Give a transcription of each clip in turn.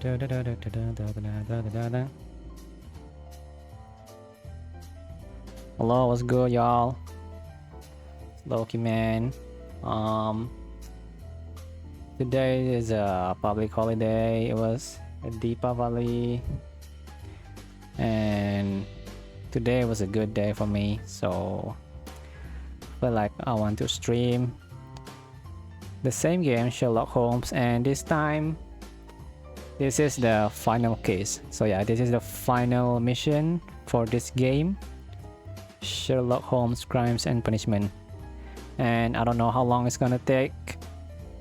Hello, what's good, y'all? Loki man. Today is a public holiday. It was a Deepavali, and today was a good day for me. So, feel like I want to stream the same game, Sherlock Holmes, and this time, this is the final case. So yeah, this is the final mission for this game, Sherlock Holmes Crimes and Punishment. And I don't know how long it's gonna take,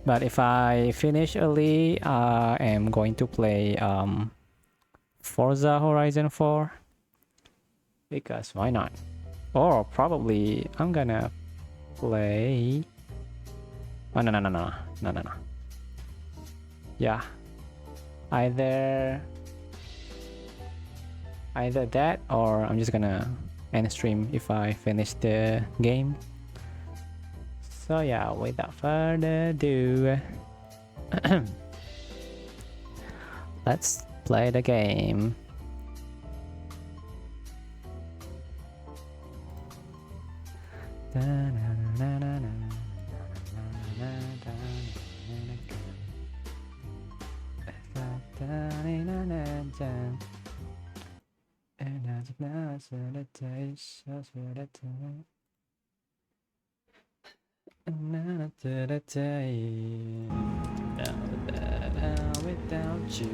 but if I finish early, I am going to play Forza Horizon 4, because why not? Or probably I'm gonna play... Oh, no. Yeah, either that, or I'm just gonna end stream if I finish the game. So yeah, without further ado, let's play the game. Without you.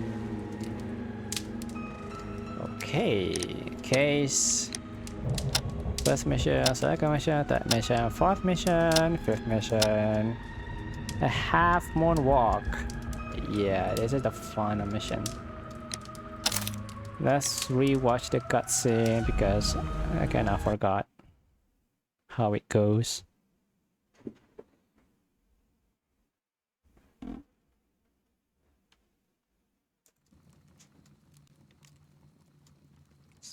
Okay, case. First mission, second mission, third mission, fourth mission, fifth mission. A half moon walk. Yeah, this is the final mission. Let's rewatch the cutscene because I kinda forgot how it goes.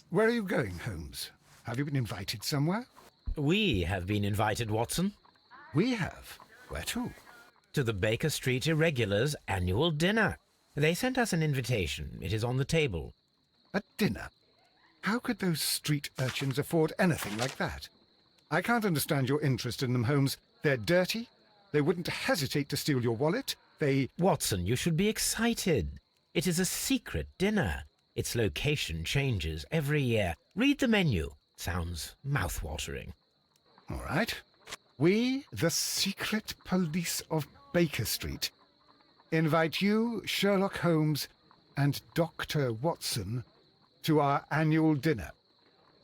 Where are you going, Holmes? Have you been invited somewhere? We have been invited, Watson, We have. Where to? to the Baker Street Irregulars' annual dinner. They sent us an invitation. It is on the table. A dinner? How could those street urchins afford anything like that? I can't understand your interest in them, Holmes. They're dirty. They wouldn't hesitate to steal your wallet. Watson, you should be excited. It is a secret dinner. Its location changes every year. Read the menu. Sounds mouth-watering. All right. We, the secret police of Baker Street, invite you, Sherlock Holmes, and Dr. Watson to our annual dinner.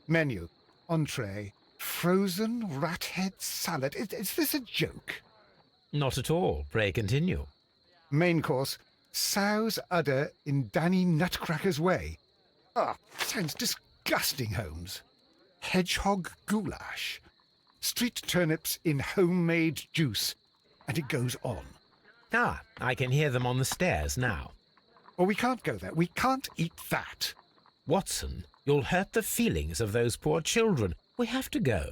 Menu, entree, frozen rat head salad. Is this a joke? Not at all. Pray continue. Main course, sow's udder in Danny Nutcracker's way. Sounds disgusting, Holmes. Hedgehog goulash. Street turnips in homemade juice. And it goes on. Ah, I can hear them on the stairs now. Well, we can't go there. We can't eat that. Watson, you'll hurt the feelings of those poor children. We have to go.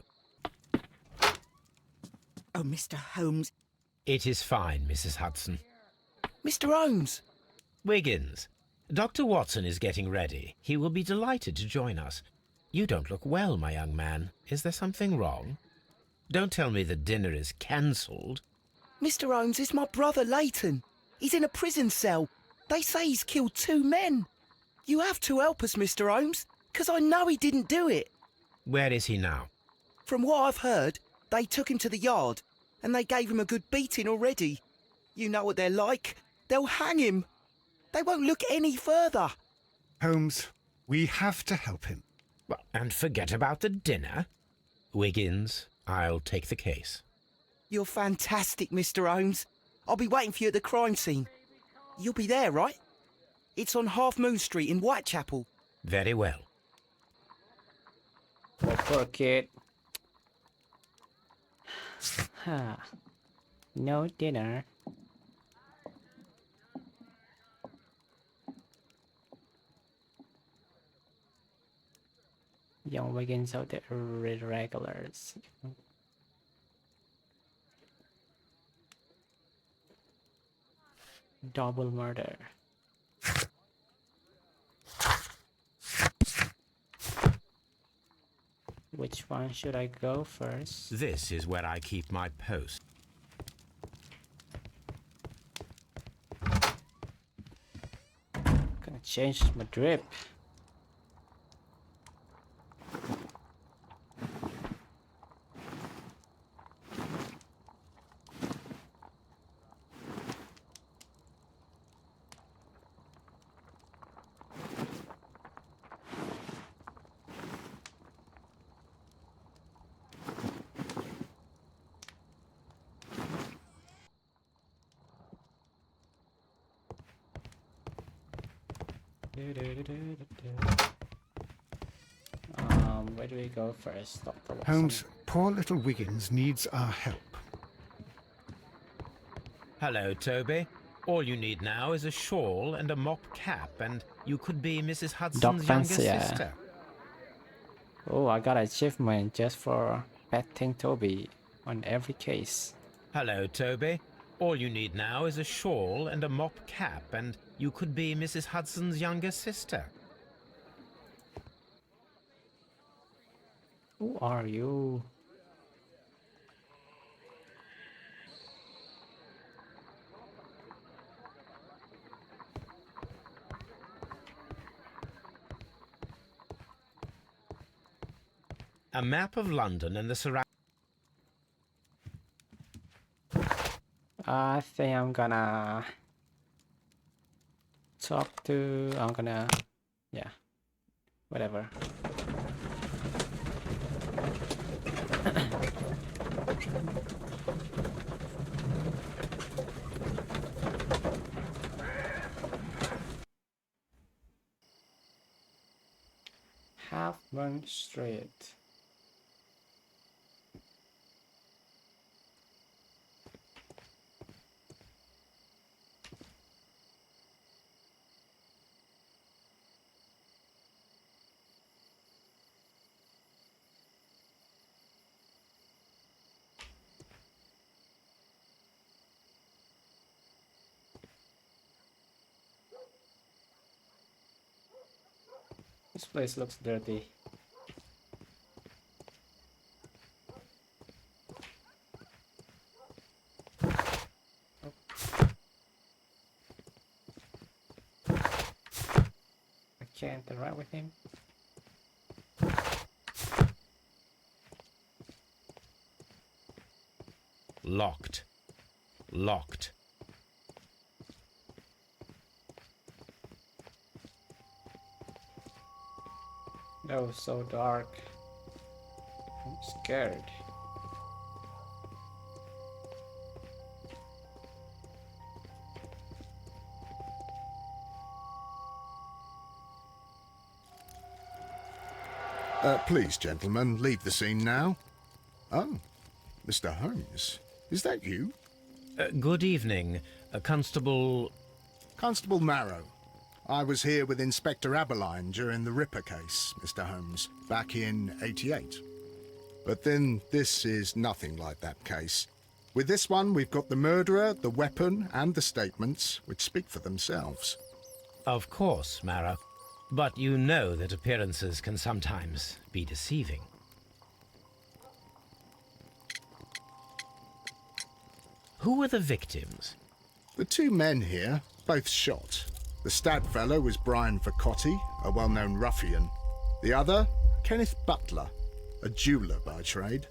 Oh, Mr. Holmes. It is fine, Mrs. Hudson. Mr. Holmes! Wiggins, Dr. Watson is getting ready. He will be delighted to join us. You don't look well, my young man. Is there something wrong? Don't tell me the dinner is cancelled. Mr. Holmes, it's my brother Leighton. He's in a prison cell. They say he's killed 2 men. You have to help us, Mr. Holmes, because I know he didn't do it. Where is he now? From what I've heard, they took him to the yard, and they gave him a good beating already. You know what they're like. They'll hang him. They won't look any further. Holmes, we have to help him. Well, and forget about the dinner. Wiggins, I'll take the case. You're fantastic, Mr. Holmes. I'll be waiting for you at the crime scene. You'll be there, right? It's on Half Moon Street in Whitechapel. Very well. Poor kid. No dinner. Young Wiggins of the Irregulars. Double murder. Which one should I go first? This is where I keep my post. Gonna change my drip. Where do we go first, Dr. Watson? Holmes, poor little Wiggins needs our help. Hello, Toby. All you need now is a shawl and a mop cap, and you could be Mrs. Hudson's younger Fancier. sister. Oh, I got an achievement just for petting Toby on every case. Hello, Toby. All you need now is a shawl and a mop cap, and you could be Mrs. Hudson's younger sister. Who are you? A map of London and the surrounding. I think I'm gonna talk to. Yeah, whatever. Half Moon Street. This place looks dirty. I can't interact with him. Locked. Locked. That was so dark. I'm scared. Please, gentlemen, leave the scene now. Oh, Mr. Holmes, is that you? Good evening, Constable... Constable Marrow. I was here with Inspector Aberline during the Ripper case, Mr. Holmes, back in '88. But then this is nothing like that case. With this one, we've got the murderer, the weapon, and the statements, which speak for themselves. Of course, Marrow. But you know that appearances can sometimes be deceiving. Who were the victims? The two men here, both shot. The stab fellow was Brian Vercotti, a well-known ruffian. The other, Kenneth Butler, a jeweller by trade.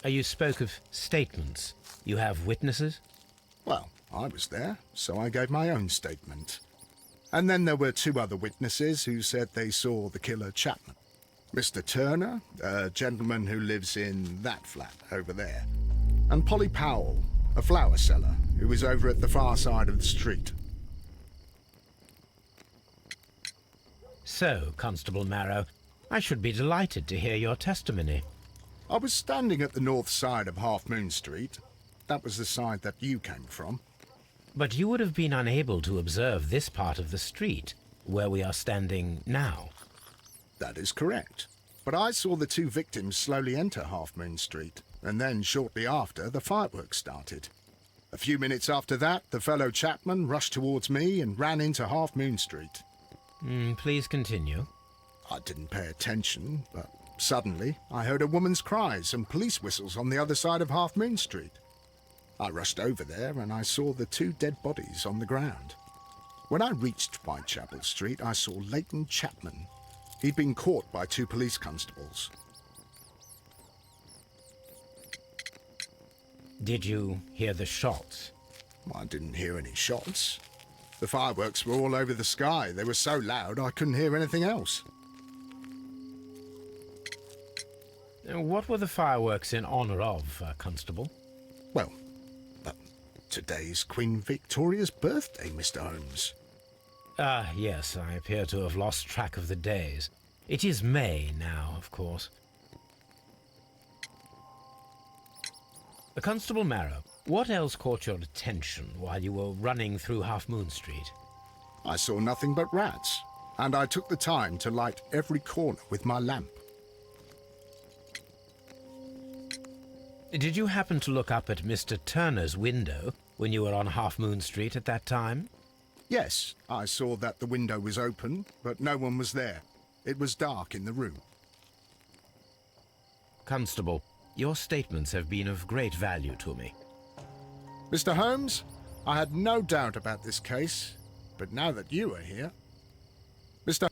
You spoke of statements. You have witnesses? Well, I was there, so I gave my own statement. And then there were two other witnesses who said they saw the killer Chapman. Mr. Turner, a gentleman who lives in that flat over there. And Polly Powell, a flower seller, who was over at the far side of the street. So, Constable Marrow, I should be delighted to hear your testimony. I was standing at the north side of Half Moon Street. That was the side that you came from. But you would have been unable to observe this part of the street, where we are standing now. That is correct. But I saw the two victims slowly enter Half Moon Street, and then shortly after, the fireworks started. A few minutes after that, the fellow Chapman rushed towards me and ran into Half Moon Street. Please continue. I didn't pay attention, but suddenly I heard a woman's cries and police whistles on the other side of Half Moon Street. I rushed over there and I saw the 2 dead bodies on the ground. When I reached Whitechapel Street, I saw Leighton Chapman. He'd been caught by 2 police constables. Did you hear the shots? I didn't hear any shots. The fireworks were all over the sky. They were so loud I couldn't hear anything else. What were the fireworks in honour of, Constable? Well, today's Queen Victoria's birthday, Mr. Holmes. Ah, yes, I appear to have lost track of the days. It is May now, of course. Constable Marrow, what else caught your attention while you were running through Half Moon Street? I saw nothing but rats, and I took the time to light every corner with my lamp. Did you happen to look up at Mr. Turner's window when you were on Half Moon Street at that time? Yes, I saw that the window was open, but no one was there. It was dark in the room. Constable, your statements have been of great value to me. Mr. Holmes, I had no doubt about this case, but now that you are here... Mr.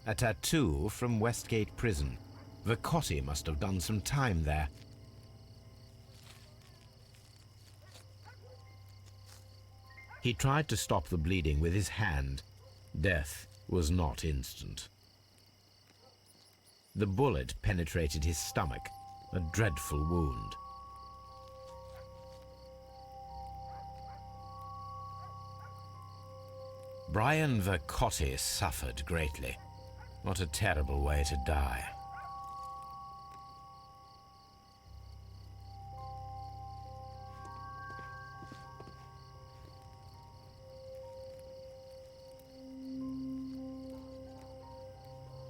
A tattoo from Westgate Prison. Vicotti must have done some time there. He tried to stop the bleeding with his hand. Death was not instant. The bullet penetrated his stomach, a dreadful wound. Brian Vicotti suffered greatly. What a terrible way to die.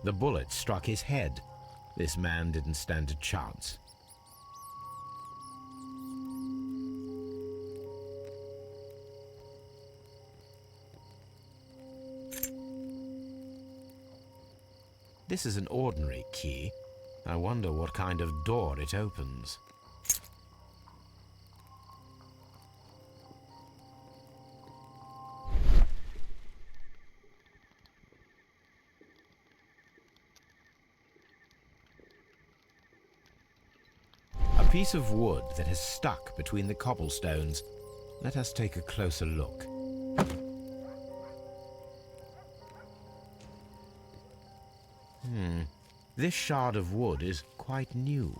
The bullet struck his head. This man didn't stand a chance. This is an ordinary key. I wonder what kind of door it opens. A piece of wood that has stuck between the cobblestones. Let us take a closer look. This shard of wood is quite new.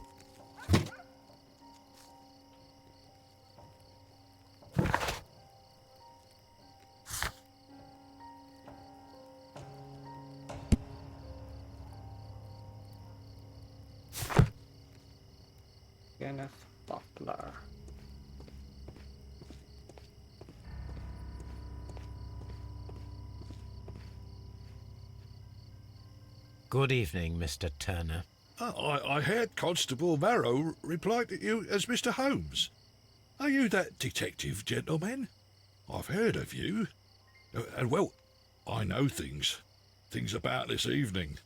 Kenneth Butler. Good evening, Mr. Turner. I heard Constable Marrow reply to you as Mr. Holmes. Are you that detective gentleman? I've heard of you. And, well, I know things about this evening.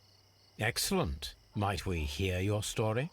Excellent. Might we hear your story?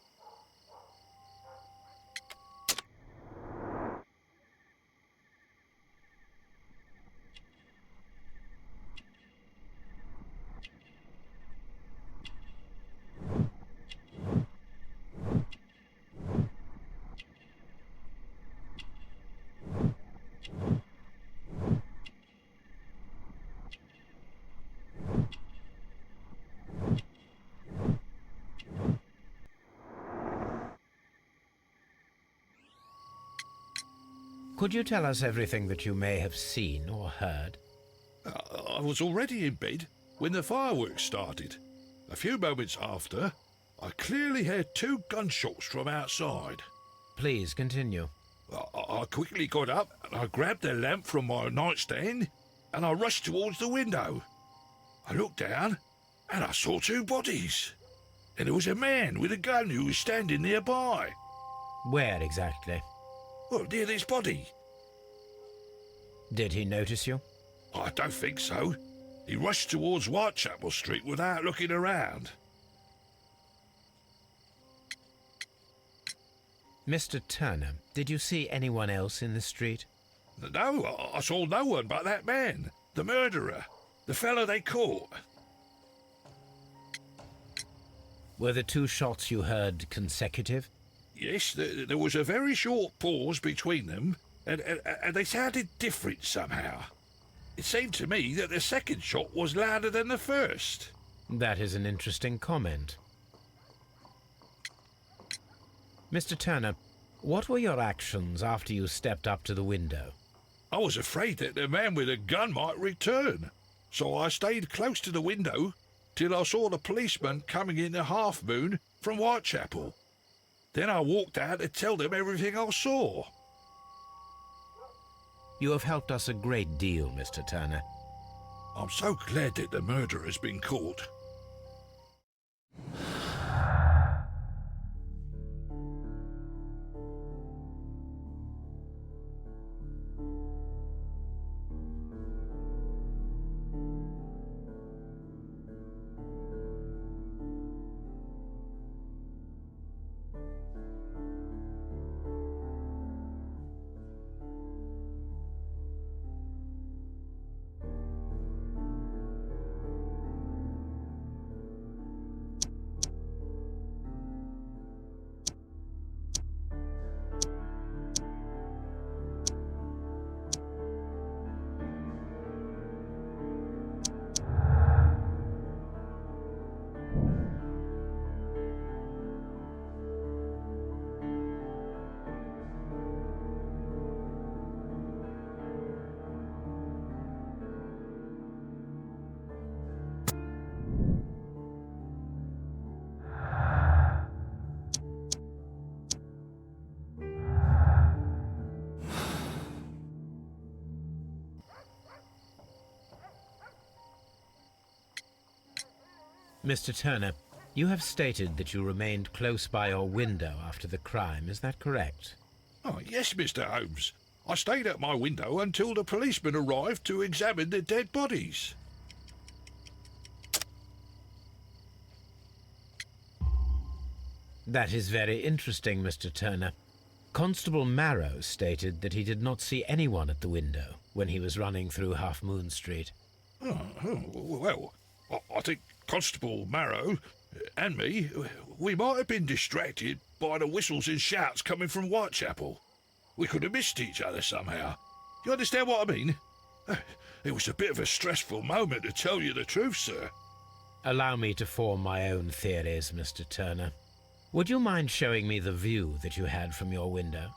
Could you tell us everything that you may have seen or heard? I was already in bed when the fireworks started. A few moments after, I clearly heard 2 gunshots from outside. Please continue. I quickly got up and I grabbed the lamp from my nightstand and I rushed towards the window. I looked down and I saw 2 bodies. And there was a man with a gun who was standing nearby. Where exactly? Well, near this body. Did he notice you? I don't think so. He rushed towards Whitechapel Street without looking around. Mr. Turner, did you see anyone else in the street? No, I saw no one but that man, the murderer, the fellow they caught. Were the two shots you heard consecutive? Yes, there was a very short pause between them, and they sounded different somehow. It seemed to me that the second shot was louder than the first. That is an interesting comment. Mr. Turner, what were your actions after you stepped up to the window? I was afraid that the man with a gun might return, so I stayed close to the window till I saw the policeman coming in the Half Moon from Whitechapel. Then I walked out to tell them everything I saw. You have helped us a great deal, Mr. Turner. I'm so glad that the murderer has been caught. Mr. Turner, you have stated that you remained close by your window after the crime, is that correct? Oh, yes, Mr. Holmes. I stayed at my window until the policeman arrived to examine the dead bodies. That is very interesting, Mr. Turner. Constable Marrow stated that he did not see anyone at the window when he was running through Half Moon Street. Well, I think Constable Marrow and me, we might have been distracted by the whistles and shouts coming from Whitechapel. We could have missed each other somehow. You understand what I mean? It was a bit of a stressful moment, to tell you the truth, sir. Allow me to form my own theories, Mr. Turner. Would you mind showing me the view that you had from your window?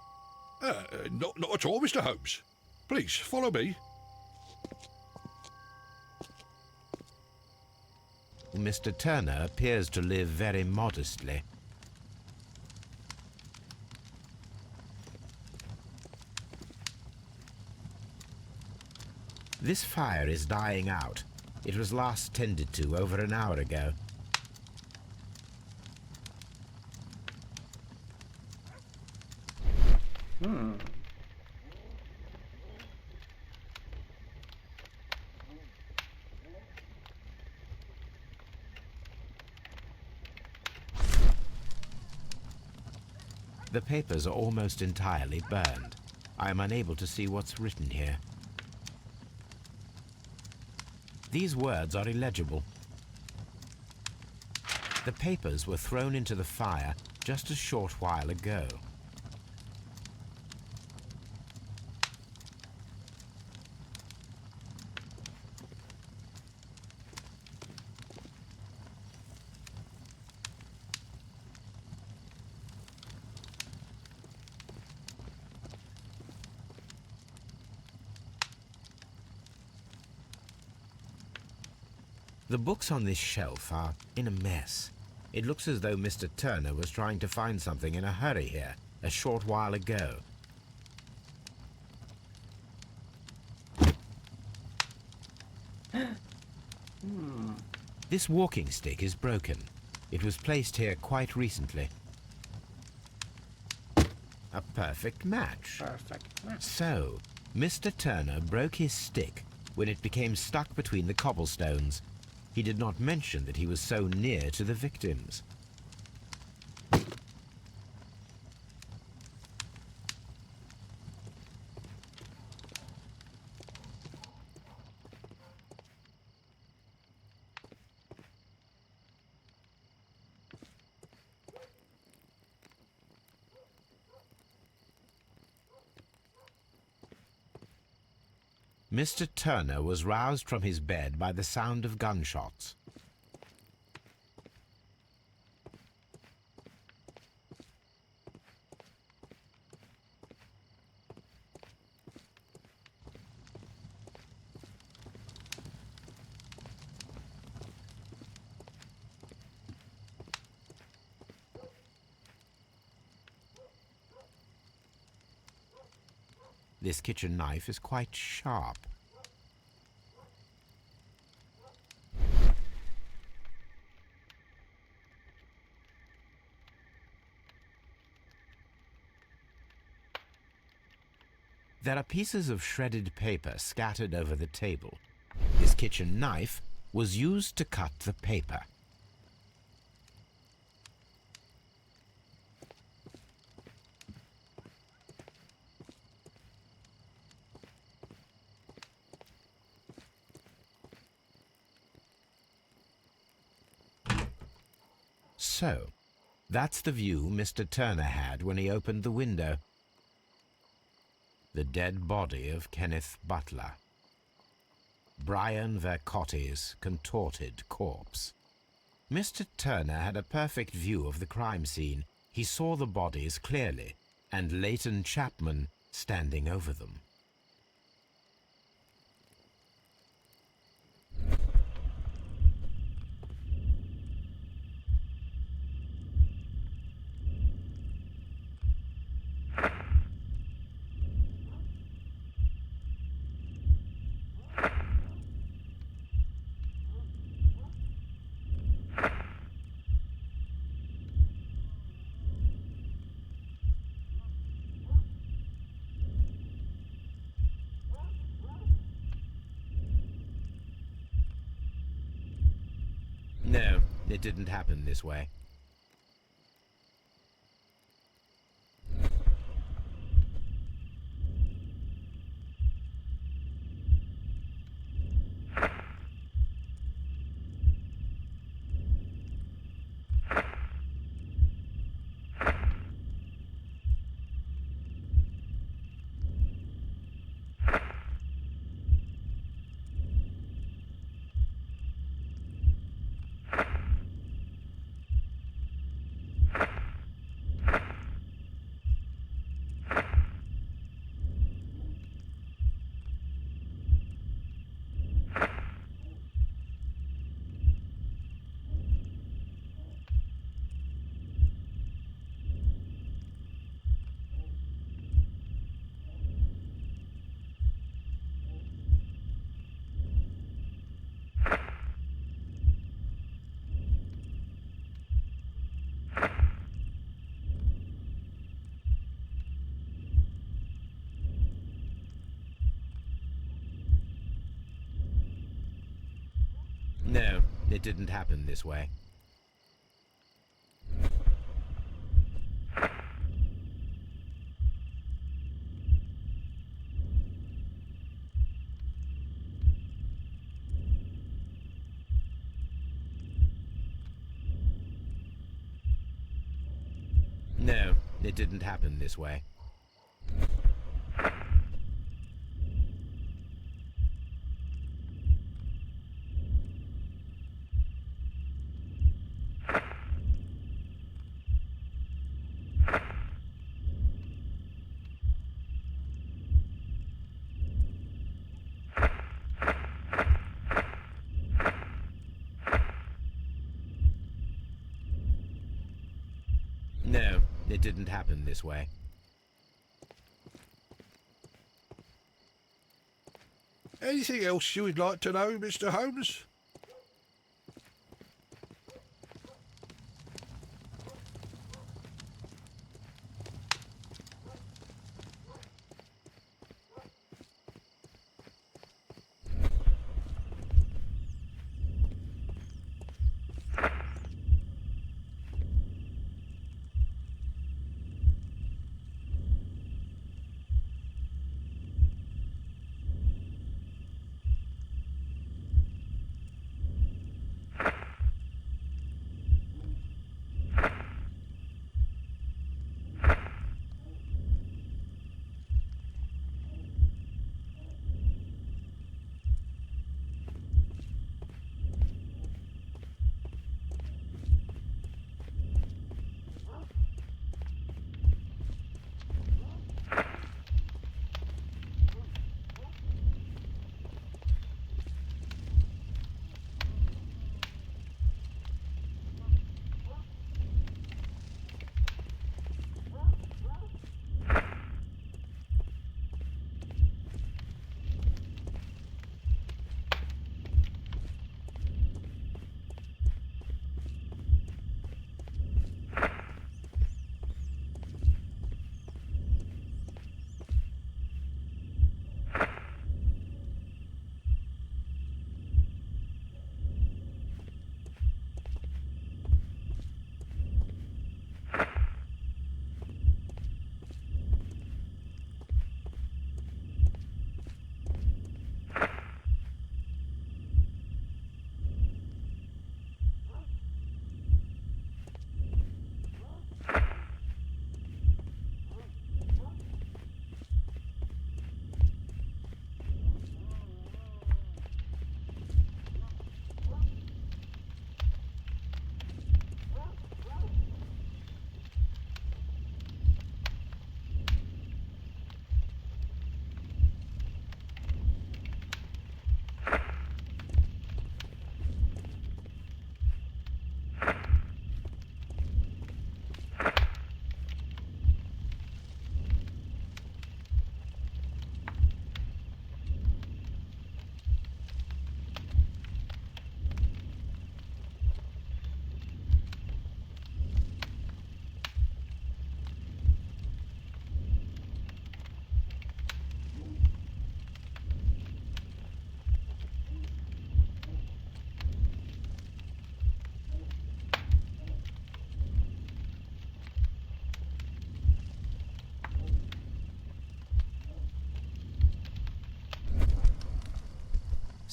Not at all, Mr. Holmes. Please, follow me. Mr. Turner appears to live very modestly. This fire is dying out. It was last tended to over an hour ago. The papers are almost entirely burned. I am unable to see what's written here. These words are illegible. The papers were thrown into the fire just a short while ago. The books on this shelf are in a mess. It looks as though Mr. Turner was trying to find something in a hurry here, a short while ago. This walking stick is broken. It was placed here quite recently. A perfect match. Perfect match. So, Mr. Turner broke his stick when it became stuck between the cobblestones. He did not mention that he was so near to the victims. Mr. Turner was roused from his bed by the sound of gunshots. This kitchen knife is quite sharp. There are pieces of shredded paper scattered over the table. This kitchen knife was used to cut the paper. So, that's the view Mr. Turner had when he opened the window. The dead body of Kenneth Butler. Brian Vercotti's contorted corpse. Mr. Turner had a perfect view of the crime scene. He saw the bodies clearly, and Leighton Chapman standing over them. No, it didn't happen this way. No, it didn't happen this way. No, it didn't happen this way. No, it didn't happen this way. Anything else you would like to know, Mr. Holmes?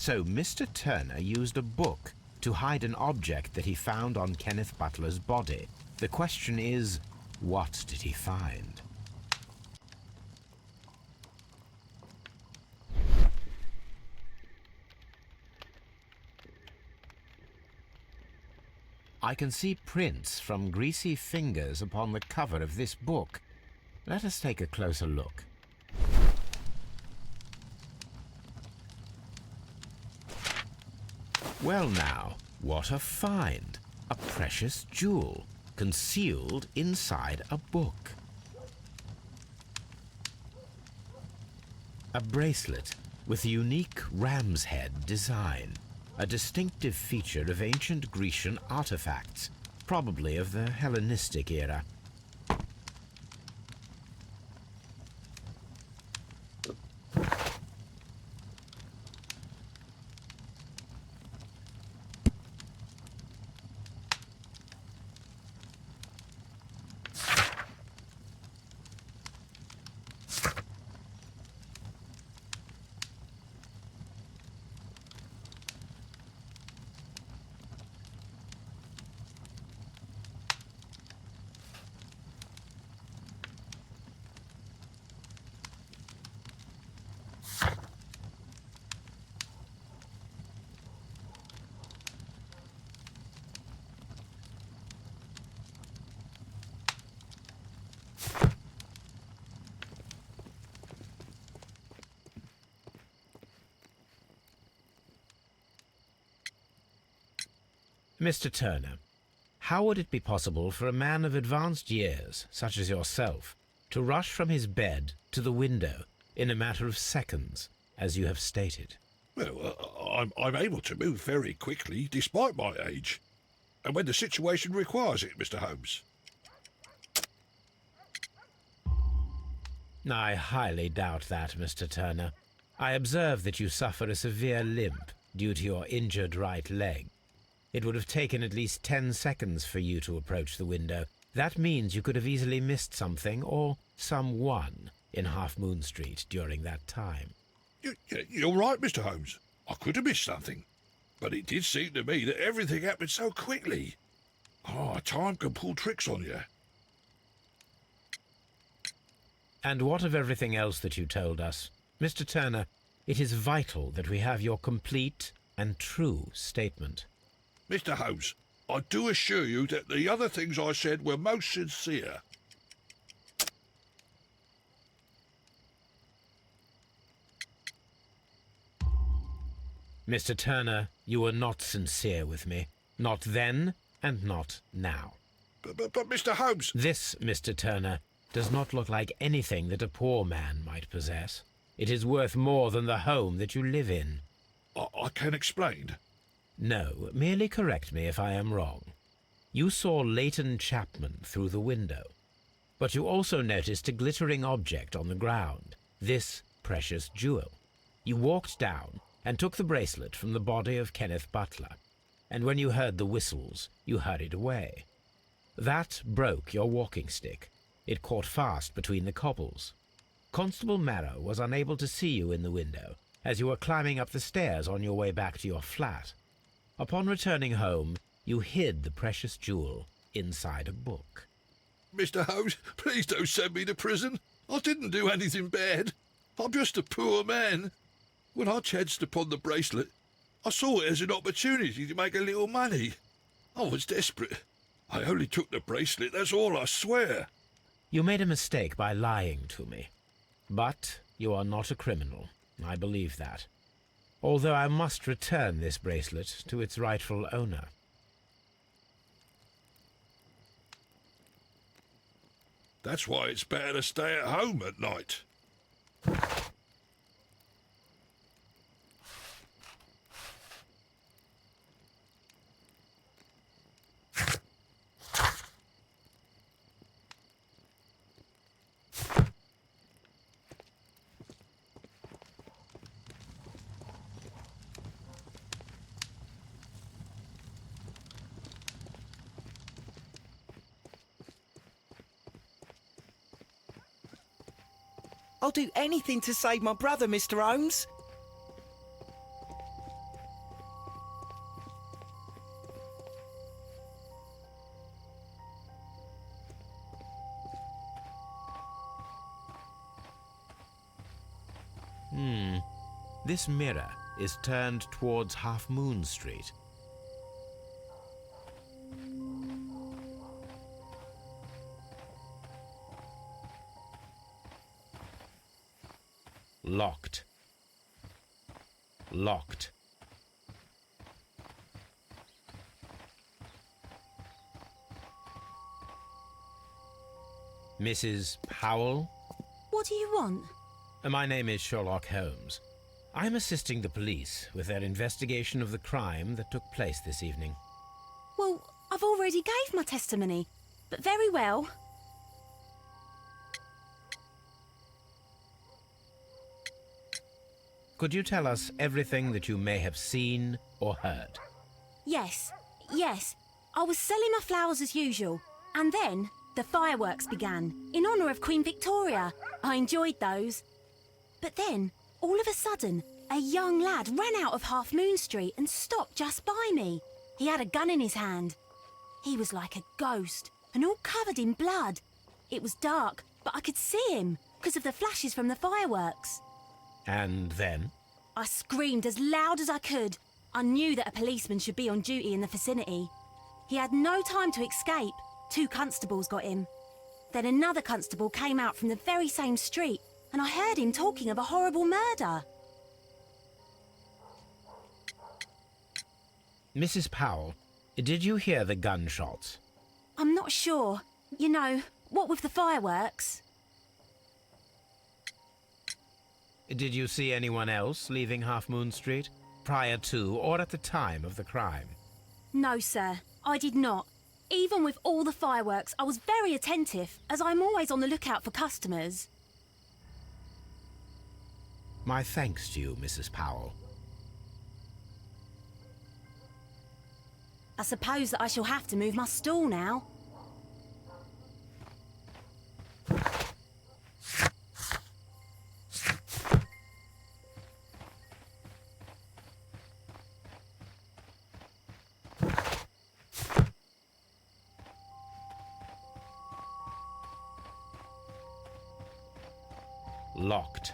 So Mr. Turner used a book to hide an object that he found on Kenneth Butler's body. The question is, what did he find? I can see prints from greasy fingers upon the cover of this book. Let us take a closer look. Well now, what a find! A precious jewel, concealed inside a book. A bracelet with a unique ram's head design, a distinctive feature of ancient Grecian artifacts, probably of the Hellenistic era. Mr. Turner, how would it be possible for a man of advanced years, such as yourself, to rush from his bed to the window in a matter of seconds, as you have stated? Well, I'm able to move very quickly, despite my age. And when the situation requires it, Mr. Holmes. I highly doubt that, Mr. Turner. I observe that you suffer a severe limp due to your injured right leg. It would have taken at least 10 seconds for you to approach the window. That means you could have easily missed something or someone in Half Moon Street during that time. You're right, Mr. Holmes. I could have missed something. But it did seem to me that everything happened so quickly. Time can pull tricks on you. And what of everything else that you told us? Mr. Turner, it is vital that we have your complete and true statement. Mr. Holmes, I do assure you that the other things I said were most sincere. Mr. Turner, you were not sincere with me. Not then and not now. But Mr. Holmes... This, Mr. Turner, does not look like anything that a poor man might possess. It is worth more than the home that you live in. I can explain. No, merely correct me if I am wrong. You saw Leighton Chapman through the window, but you also noticed a glittering object on the ground, this precious jewel. You walked down and took the bracelet from the body of Kenneth Butler, and when you heard the whistles, you hurried away. That broke your walking stick. It caught fast between the cobbles. Constable Marrow was unable to see you in the window, as you were climbing up the stairs on your way back to your flat. Upon returning home, you hid the precious jewel inside a book. Mr. Holmes, please don't send me to prison. I didn't do anything bad. I'm just a poor man. When I chanced upon the bracelet, I saw it as an opportunity to make a little money. I was desperate. I only took the bracelet, that's all, I swear. You made a mistake by lying to me. But you are not a criminal. I believe that. Although I must return this bracelet to its rightful owner. That's why it's better to stay at home at night. I'll do anything to save my brother, Mr. Holmes. This mirror is turned towards Half Moon Street. Locked. Locked. Mrs. Powell? What do you want? My name is Sherlock Holmes. I'm assisting the police with their investigation of the crime that took place this evening. Well, I've already gave my testimony, but very well. Could you tell us everything that you may have seen or heard? Yes, yes. I was selling my flowers as usual, and then the fireworks began, in honour of Queen Victoria. I enjoyed those. But then, all of a sudden, a young lad ran out of Half Moon Street and stopped just by me. He had a gun in his hand. He was like a ghost, and all covered in blood. It was dark, but I could see him, because of the flashes from the fireworks. And then? I screamed as loud as I could. I knew that a policeman should be on duty in the vicinity. He had no time to escape. 2 constables got him. Then another constable came out from the very same street, and I heard him talking of a horrible murder. Mrs. Powell, did you hear the gunshots? I'm not sure. You know, what with the fireworks? Did you see anyone else leaving Half Moon Street prior to or at the time of the crime? No, sir, I did not. Even with all the fireworks, I was very attentive, as I'm always on the lookout for customers. My thanks to you, Mrs. Powell. I suppose that I shall have to move my stool now. Locked.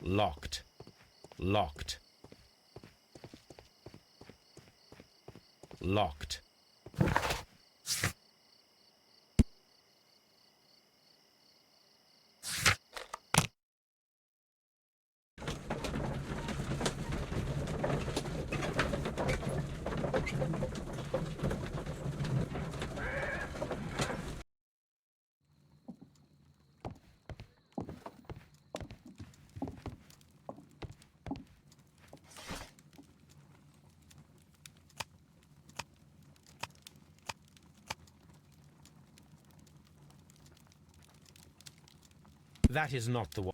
Locked. Locked. Locked. That is not the one.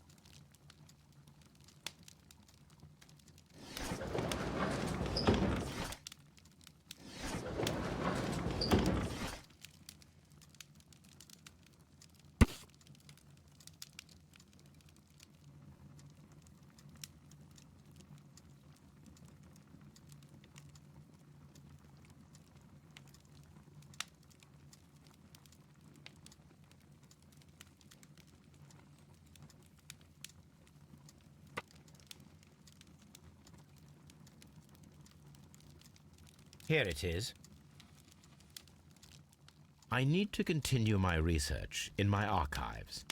Here it is. I need to continue my research in my archives.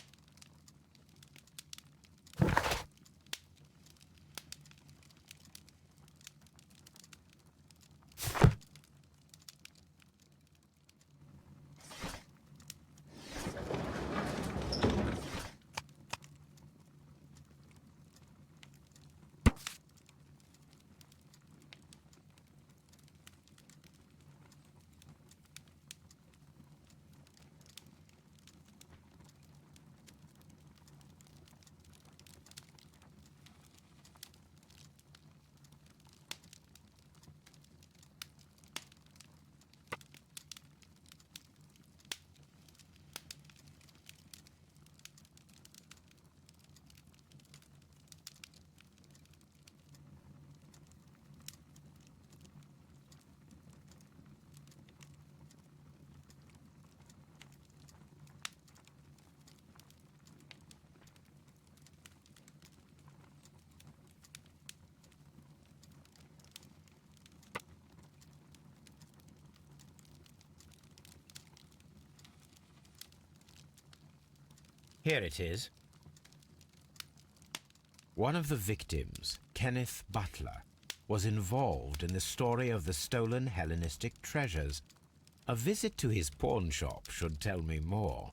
Here it is. One of the victims, Kenneth Butler, was involved in the story of the stolen Hellenistic treasures. A visit to his pawn shop should tell me more.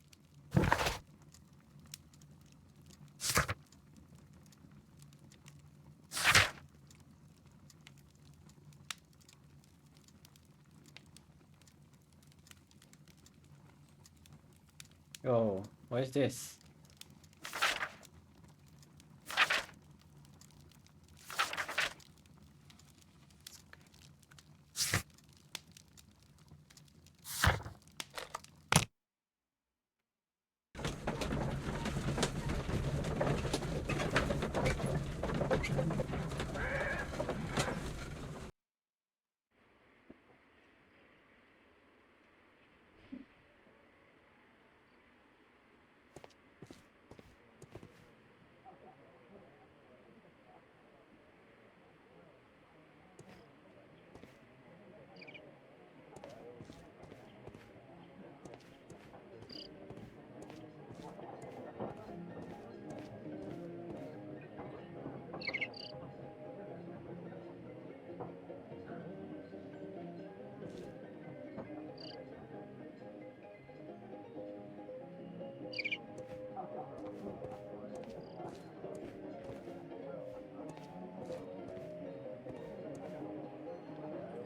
Oh, what is this?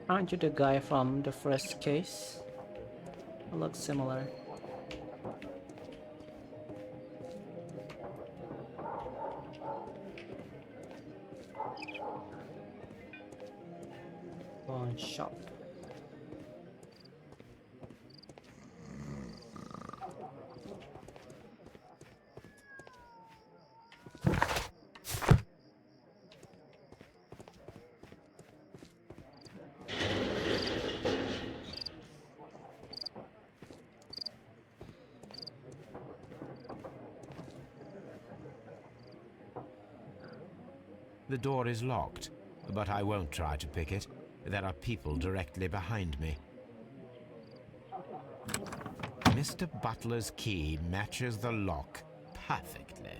Aren't you the guy from the first case? You look similar. Pawn shop. The door is locked, but I won't try to pick it. There are people directly behind me. Mr. Butler's key matches the lock perfectly.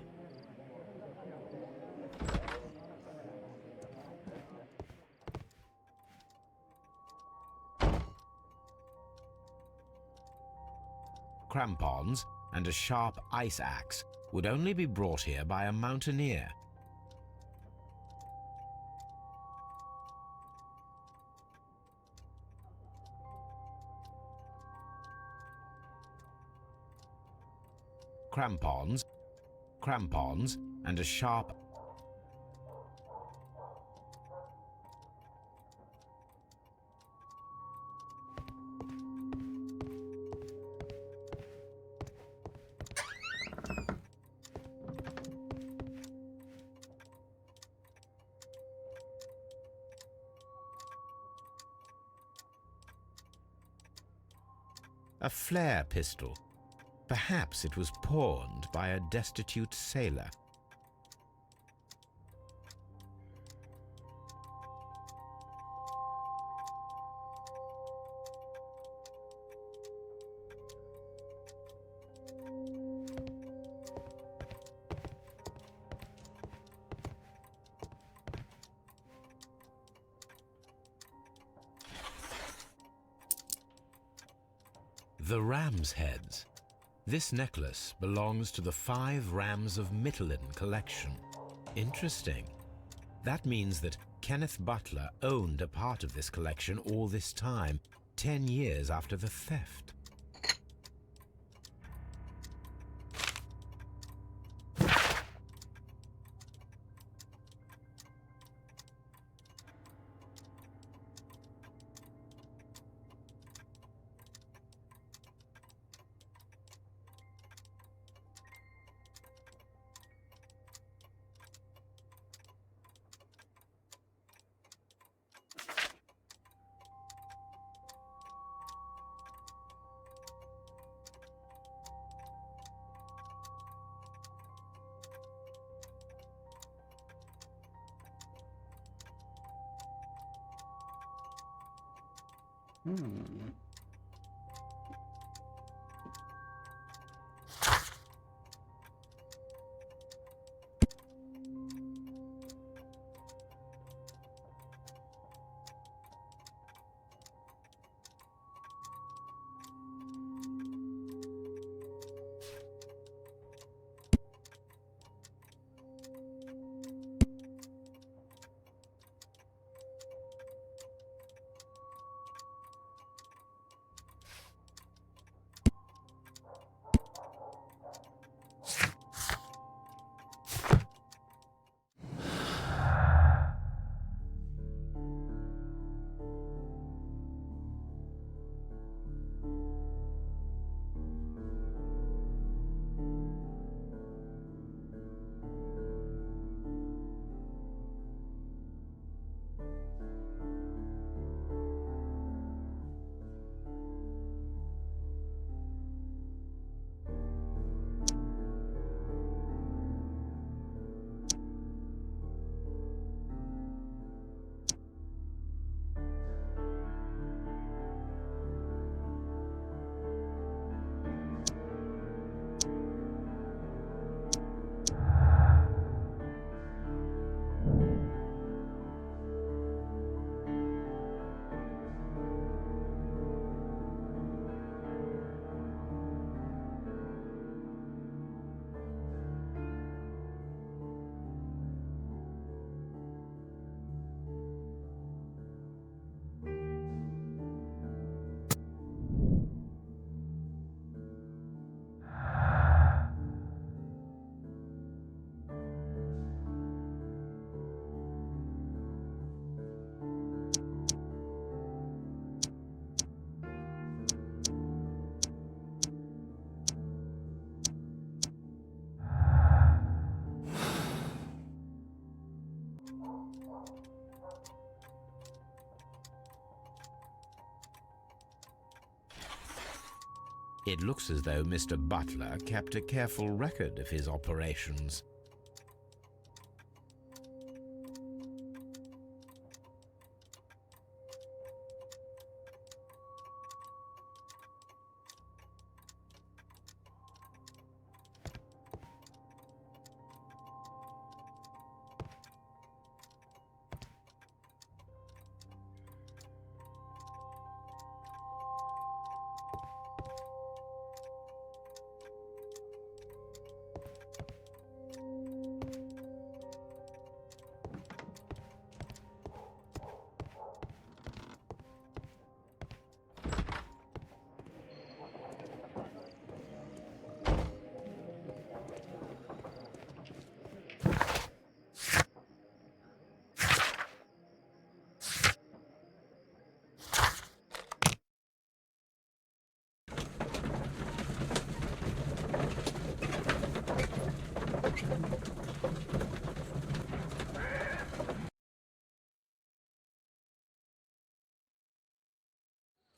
Crampons and a sharp ice axe would only be brought here by a mountaineer. Crampons, and a sharp... a flare pistol. Perhaps it was pawned by a destitute sailor. The ram's heads. This necklace belongs to the 5 Rams of Mittelin collection. Interesting. That means that Kenneth Butler owned a part of this collection all this time, 10 years after the theft. It looks as though Mr. Butler kept a careful record of his operations.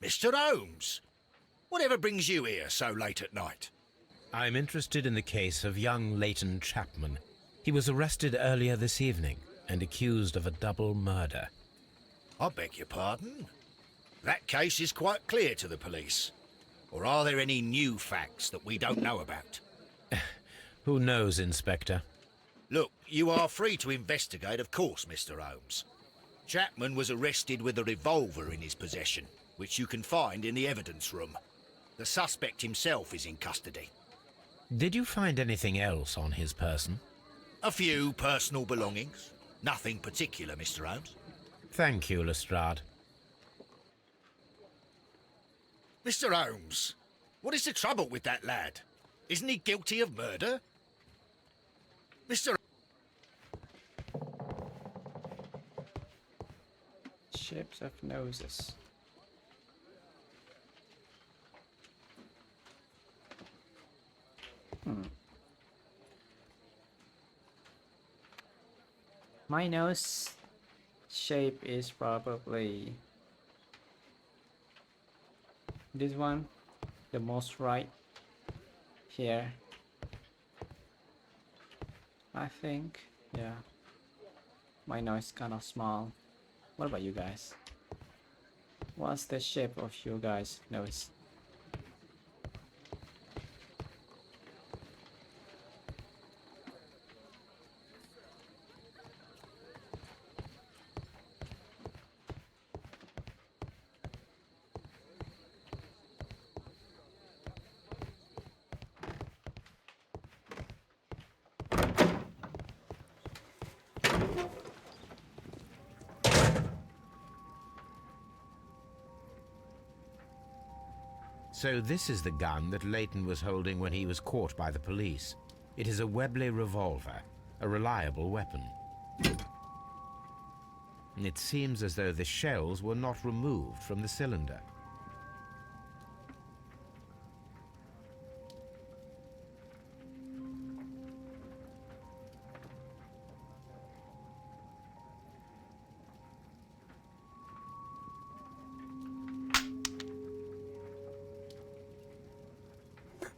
Mr. Holmes, whatever brings you here so late at night? I'm interested in the case of young Leighton Chapman. He was arrested earlier this evening and accused of a double murder. I beg your pardon? That case is quite clear to the police. Or are there any new facts that we don't know about? Who knows, Inspector? Look, you are free to investigate, of course, Mr. Holmes. Chapman was arrested with a revolver in his possession, which you can find in the evidence room. The suspect himself is in custody. Did you find anything else on his person? A few personal belongings. Nothing particular, Mr. Holmes. Thank you, Lestrade. Mr. Holmes, what is the trouble with that lad? Isn't he guilty of murder? Mr. Shapes of noses. My nose shape is probably this one, the most right here. I think, yeah. My nose kind of small. What about you guys? What's the shape of your guys' nose? So this is the gun that Leighton was holding when he was caught by the police. It is a Webley revolver, a reliable weapon. It seems as though the shells were not removed from the cylinder.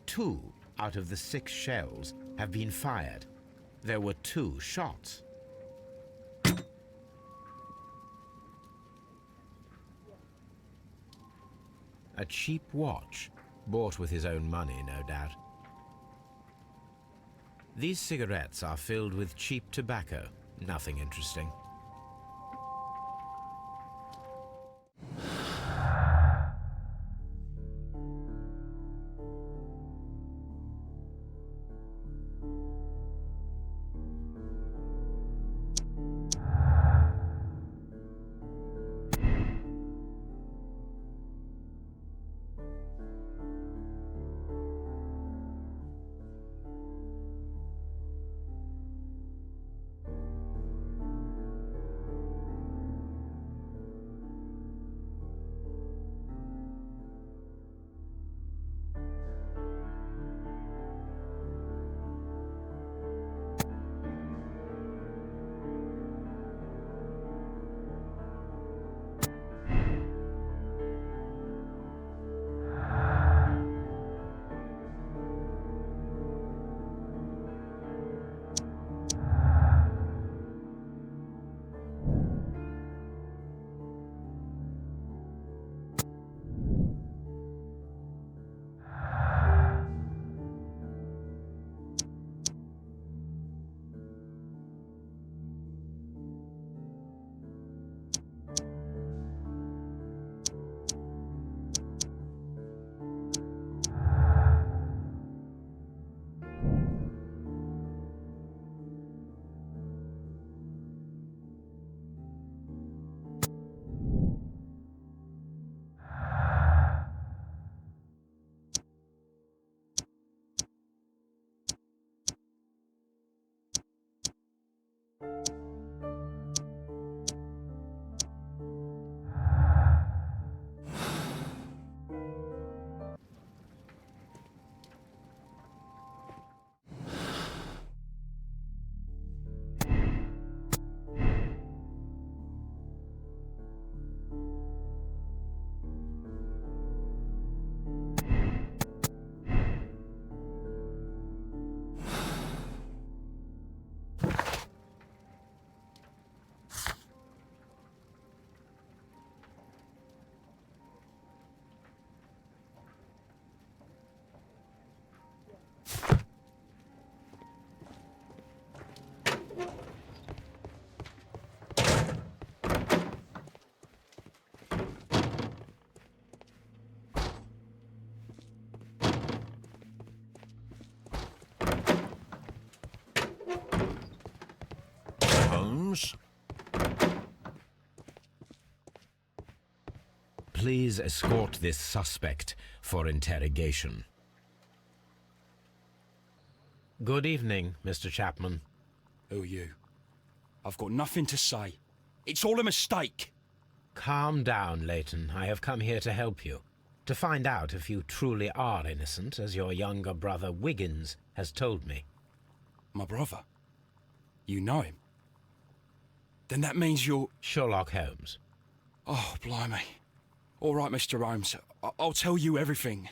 Two out of the 6 shells have been fired. There were 2 shots. A cheap watch, bought with his own money, no doubt. These cigarettes are filled with cheap tobacco, nothing interesting. Please escort this suspect for interrogation. Good evening, Mr. Chapman. Who are you? I've got nothing to say. It's all a mistake. Calm down, Leighton. I have come here to help you. To find out if you truly are innocent, as your younger brother Wiggins has told me. My brother? You know him? Then that means you're... Sherlock Holmes. Oh, blimey. All right, Mr. Holmes. I'll tell you everything.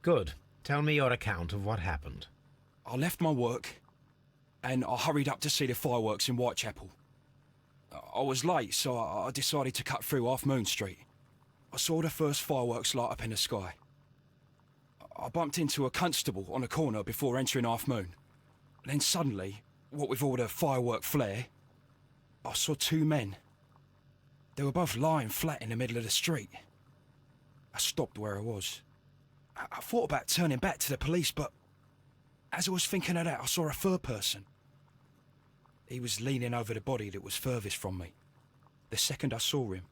Good. Tell me your account of what happened. I left my work and I hurried up to see the fireworks in Whitechapel. I was late, so I decided to cut through Half Moon Street. I saw the first fireworks light up in the sky. I bumped into a constable on a corner before entering Half Moon. Then suddenly, what with all the firework flare, I saw two men. They were both lying flat in the middle of the street. I stopped where I was. I thought about turning back to the police, but as I was thinking of that, I saw a third person. He was leaning over the body that was furthest from me. The second I saw him,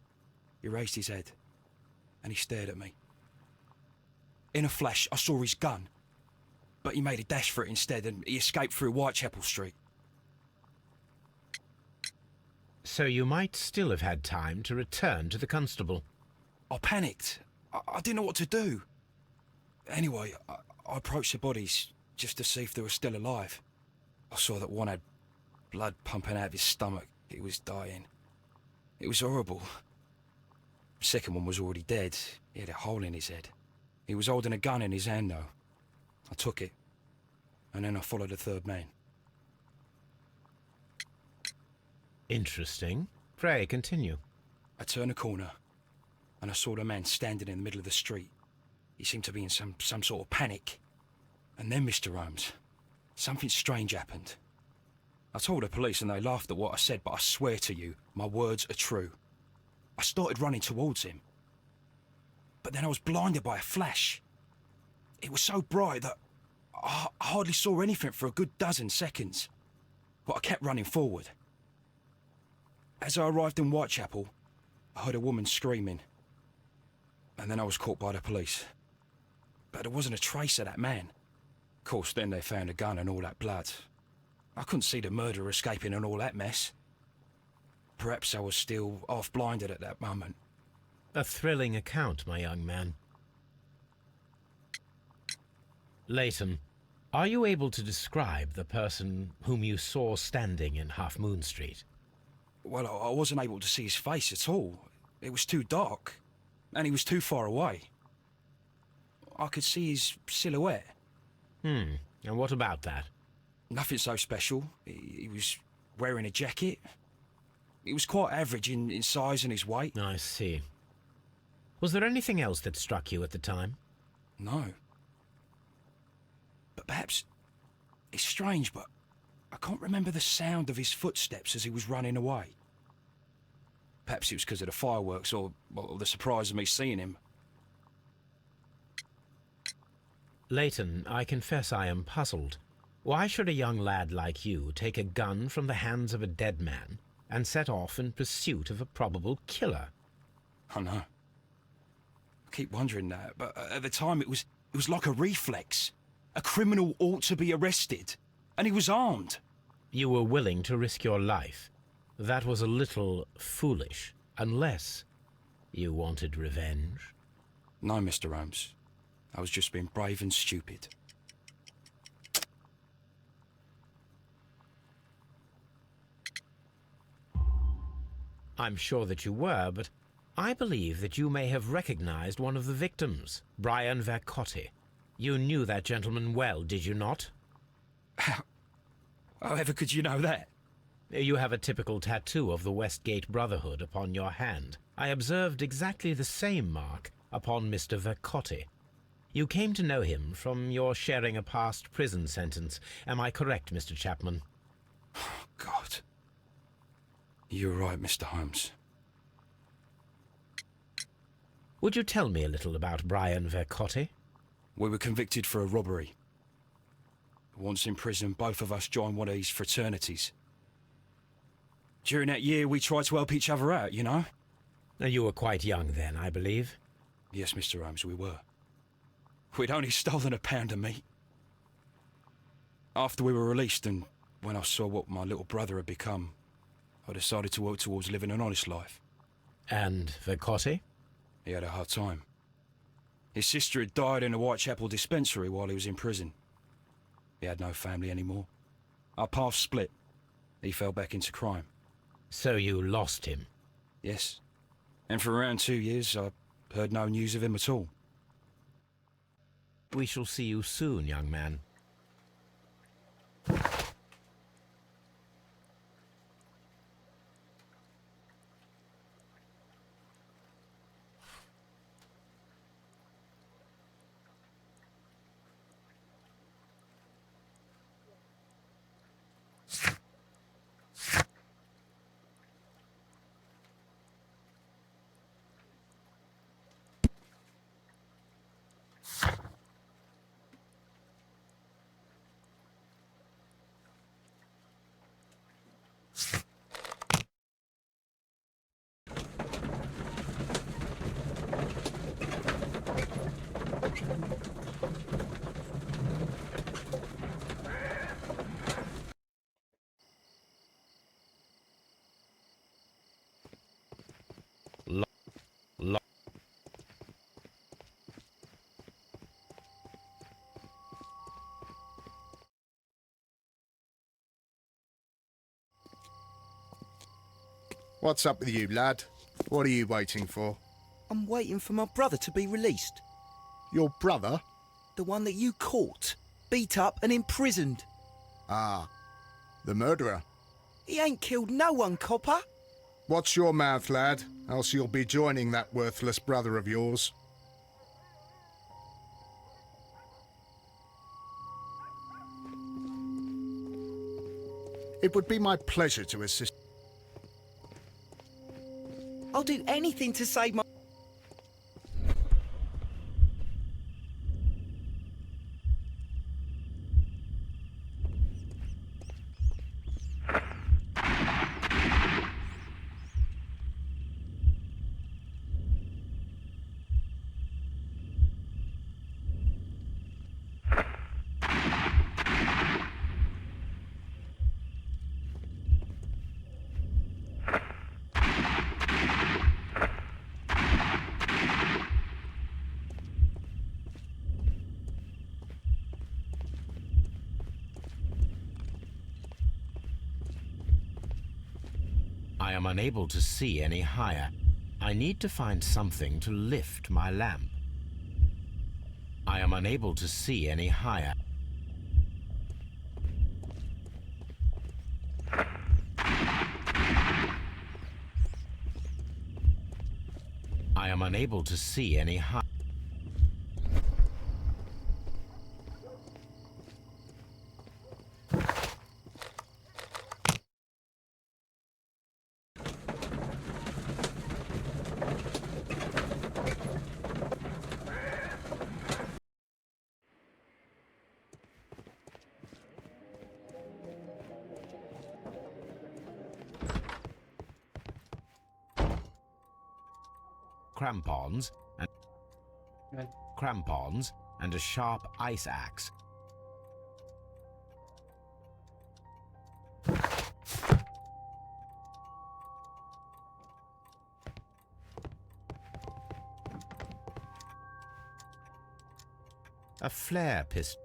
he raised his head and he stared at me. In a flash, I saw his gun, but he made a dash for it instead and he escaped through Whitechapel Street. So you might still have had time to return to the constable. I panicked. I didn't know what to do. Anyway, I approached the bodies just to see if they were still alive. I saw that one had blood pumping out of his stomach. He was dying. It was horrible. The second one was already dead. He had a hole in his head. He was holding a gun in his hand, though. I took it, and then I followed the third man. Interesting. Pray, continue. I turned a corner, and I saw the man standing in the middle of the street. He seemed to be in some sort of panic. And then, Mr. Holmes, something strange happened. I told the police and they laughed at what I said, but I swear to you, my words are true. I started running towards him. But then I was blinded by a flash. It was so bright that I hardly saw anything for a good dozen seconds. But I kept running forward. As I arrived in Whitechapel, I heard a woman screaming. And then I was caught by the police. But there wasn't a trace of that man. Of course, then they found a gun and all that blood. I couldn't see the murderer escaping and all that mess. Perhaps I was still half-blinded at that moment. A thrilling account, my young man. Leighton, are you able to describe the person whom you saw standing in Half Moon Street? Well, I wasn't able to see his face at all. It was too dark, and he was too far away. I could see his silhouette. And what about that? Nothing so special. He was wearing a jacket. He was quite average in size and his weight. I see. Was there anything else that struck you at the time? No. But perhaps it's strange, but I can't remember the sound of his footsteps as he was running away. Perhaps it was because of the fireworks or the surprise of me seeing him. Leighton, I confess I am puzzled. Why should a young lad like you take a gun from the hands of a dead man and set off in pursuit of a probable killer? I know. I keep wondering that, but at the time it was like a reflex. A criminal ought to be arrested, and he was armed. You were willing to risk your life. That was a little foolish, unless you wanted revenge. No, Mr. Holmes. I was just being brave and stupid. I'm sure that you were, but I believe that you may have recognized one of the victims, Brian Vercotti. You knew that gentleman well, did you not? However could you know that? You have a typical tattoo of the Westgate Brotherhood upon your hand. I observed exactly the same mark upon Mr. Vercotti. You came to know him from your sharing a past prison sentence. Am I correct, Mr. Chapman? God. You're right, Mr. Holmes. Would you tell me a little about Brian Vercotti? We were convicted for a robbery. Once in prison, both of us joined one of these fraternities. During that year, we tried to help each other out, you know? You were quite young then, I believe. Yes, Mr. Holmes, we were. We'd only stolen a pound of meat. After we were released, and when I saw what my little brother had become, I decided to work towards living an honest life. And Vercotti? He had a hard time. His sister had died in a Whitechapel dispensary while he was in prison. He had no family anymore. Our paths split. He fell back into crime. So you lost him? Yes. And for around 2 years, I heard no news of him at all. We shall see you soon, young man. What's up with you, lad? What are you waiting for? I'm waiting for my brother to be released. Your brother? The one that you caught, beat up and imprisoned. Ah, the murderer. He ain't killed no one, copper. Watch your mouth, lad, else you'll be joining that worthless brother of yours. It would be my pleasure to assist. I'll do anything to save my... I am unable to see any higher. I need to find something to lift my lamp. I am unable to see any higher. I am unable to see any higher. Crampons and a sharp ice axe. A flare pistol.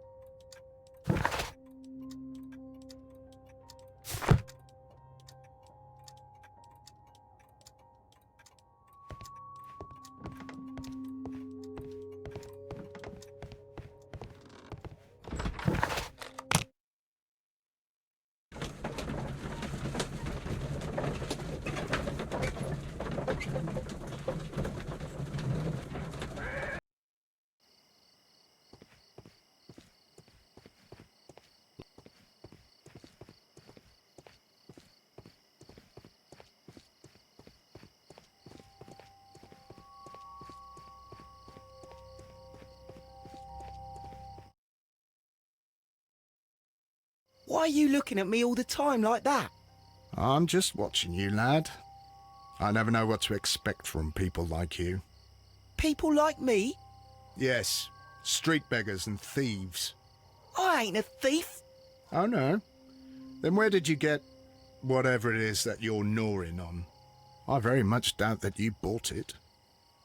Why are you looking at me all the time like that? I'm just watching you, lad. I never know what to expect from people like you. People like me? Yes, street beggars and thieves. I ain't a thief. Oh no? Then where did you get whatever it is that you're gnawing on? I very much doubt that you bought it.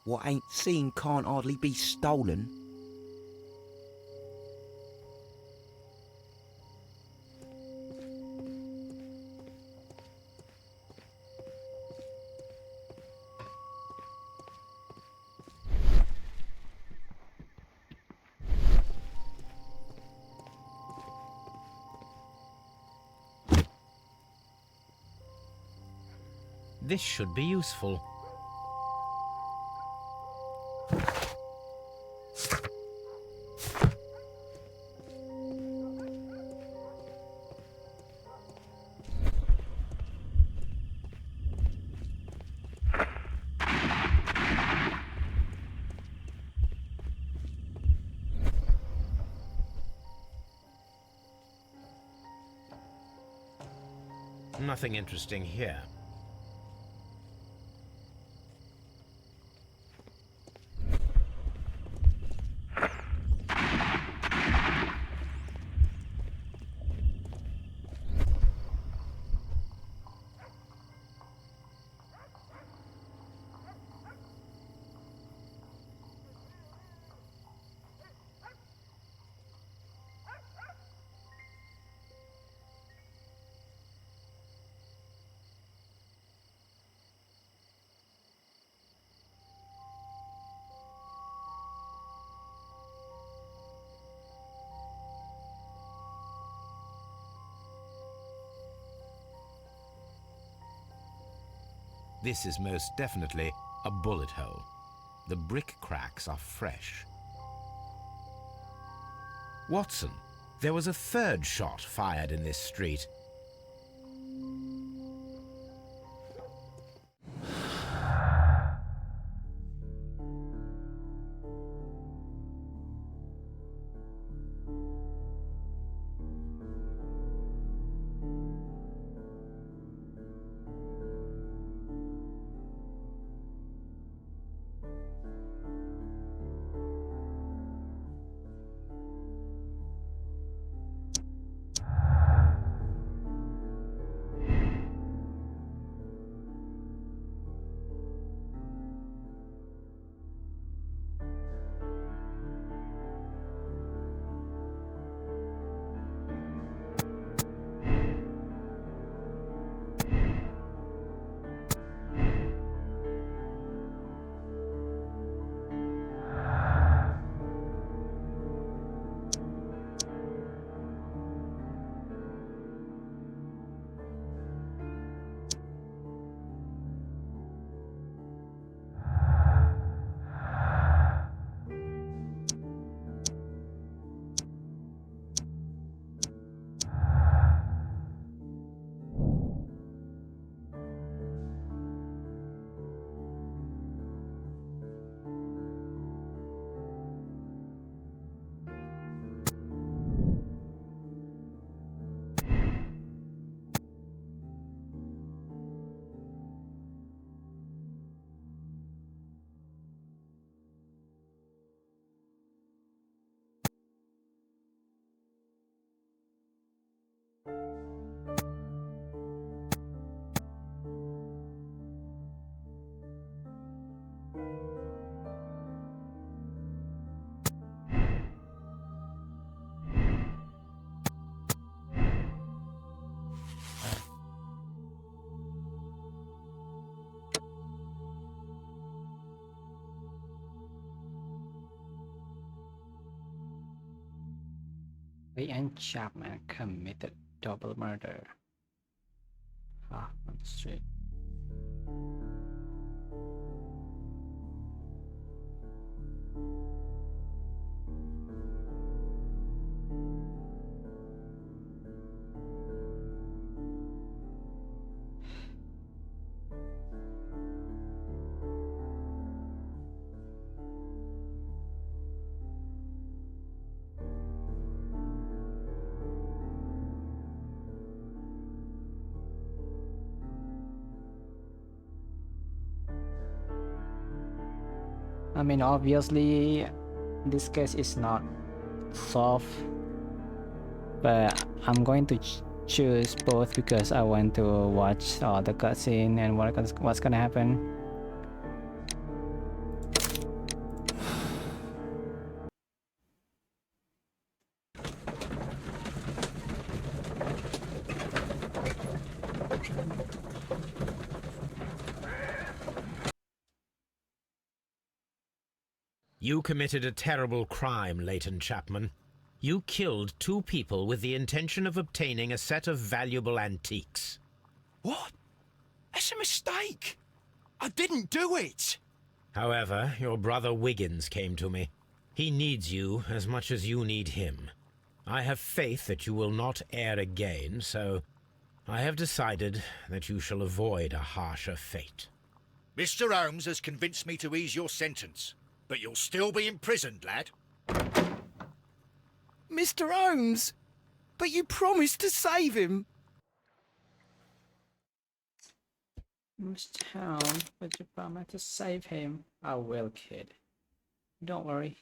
What ain't seen can't hardly be stolen. This should be useful. Nothing interesting here. This is most definitely a bullet hole. The brick cracks are fresh. Watson, there was a third shot fired in this street. Lee and Chapman committed double murder. Hoffman Street. I mean, obviously, this case is not solved, but I'm going to choose both because I want to watch the cutscene and what's gonna happen. You committed a terrible crime, Leighton Chapman. You killed 2 people with the intention of obtaining a set of valuable antiques. What? That's a mistake. I didn't do it. However, your brother Wiggins came to me. He needs you as much as you need him. I have faith that you will not err again, so I have decided that you shall avoid a harsher fate. Mr. Holmes has convinced me to ease your sentence, but you'll still be imprisoned, lad. Mr. Holmes, but you promised to save him. Mr. Holmes, would you promise to save him? I will, kid. Don't worry.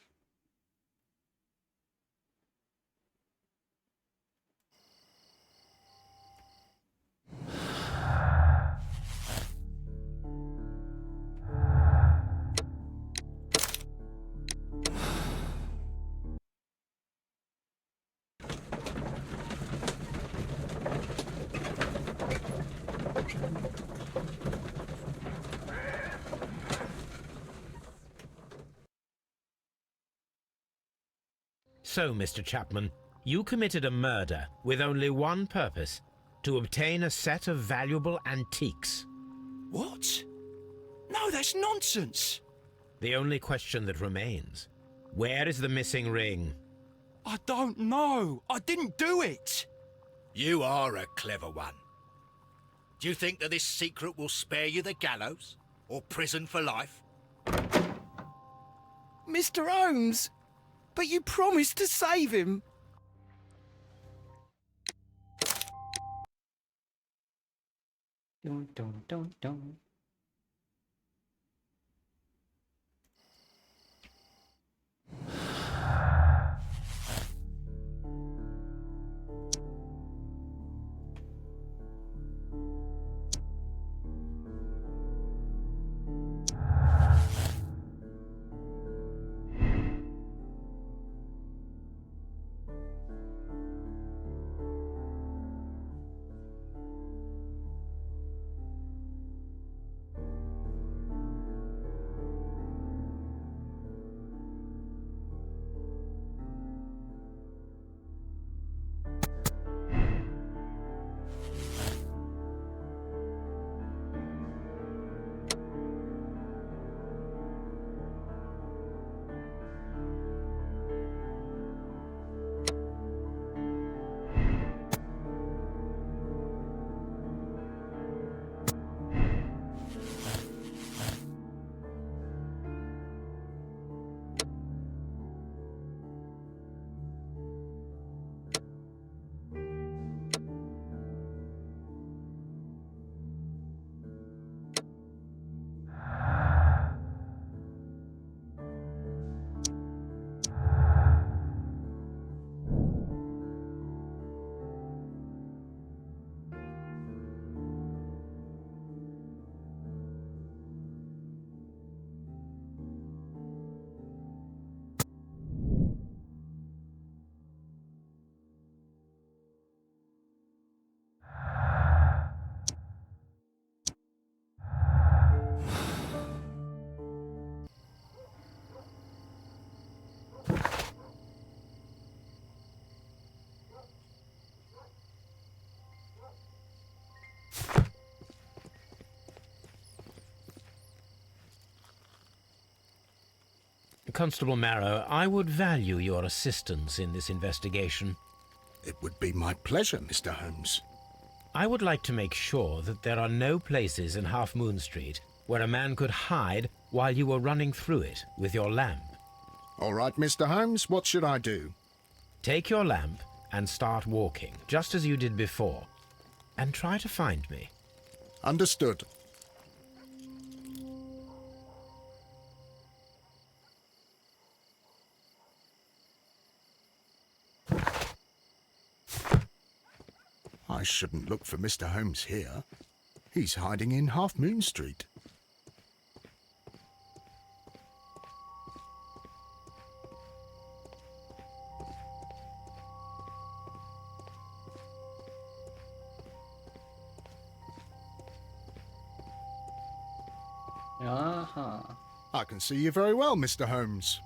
So, Mr. Chapman, you committed a murder with only one purpose: to obtain a set of valuable antiques. What? No, that's nonsense. The only question that remains: where is the missing ring? I don't know. I didn't do it. You are a clever one. Do you think that this secret will spare you the gallows? Or prison for life? Mr. Holmes, but you promised to save him. Dun, dun, dun, dun. Constable Marrow, I would value your assistance in this investigation. It would be my pleasure, Mr. Holmes. I would like to make sure that there are no places in Half Moon Street where a man could hide while you were running through it with your lamp. All right, Mr. Holmes, what should I do? Take your lamp and start walking, just as you did before, and try to find me. Understood. I shouldn't look for Mr. Holmes here. He's hiding in Half Moon Street. Uh-huh. I can see you very well, Mr. Holmes.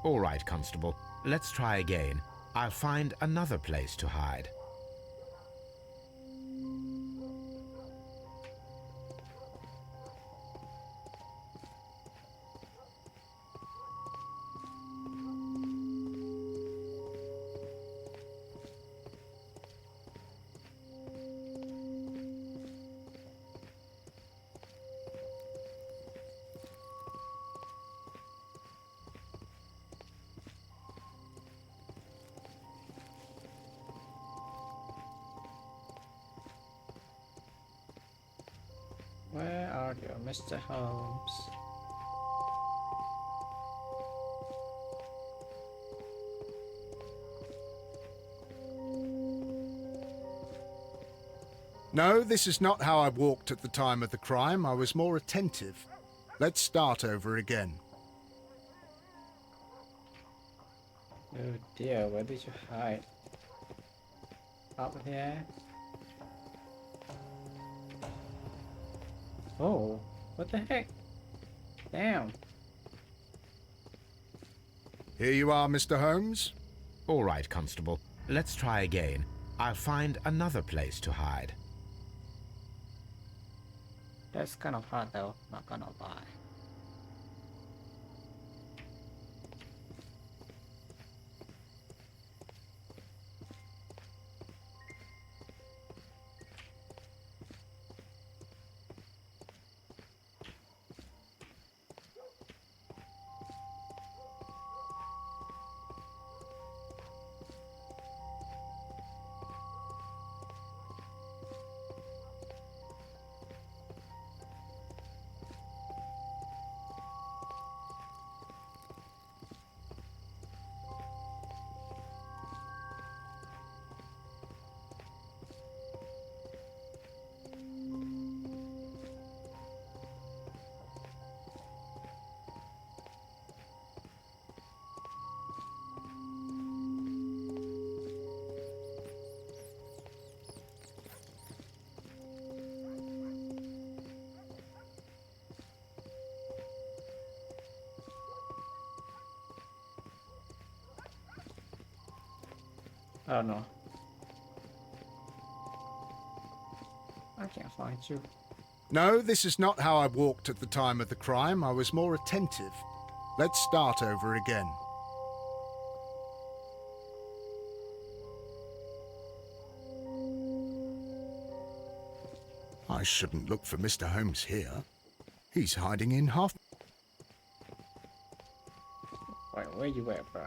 All right, Constable. Let's try again. I'll find another place to hide. Where are you, Mr. Holmes? No, this is not how I walked at the time of the crime. I was more attentive. Let's start over again. Oh dear, where did you hide? Up here? Oh, what the heck? Damn. Here you are, Mr. Holmes. All right, Constable. Let's try again. I'll find another place to hide. That's kind of hard though, not gonna lie. Oh no. I can't find you. No, this is not how I walked at the time of the crime. I was more attentive. Let's start over again. I shouldn't look for Mr. Holmes here. He's hiding in Half... Wait, where you at, bro?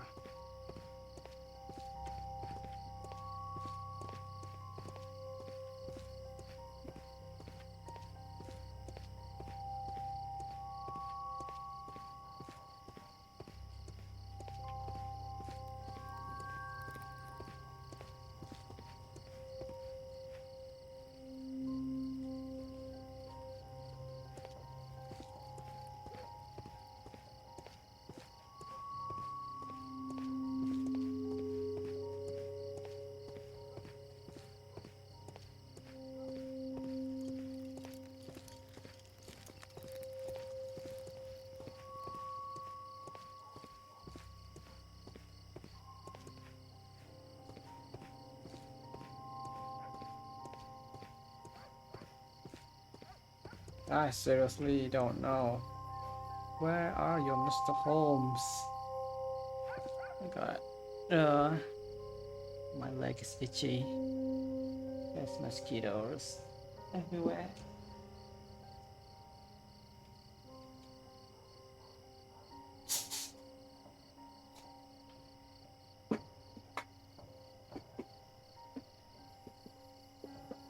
I seriously don't know. Where are you, Mr. Holmes? Oh god. My leg is itchy. There's mosquitoes everywhere.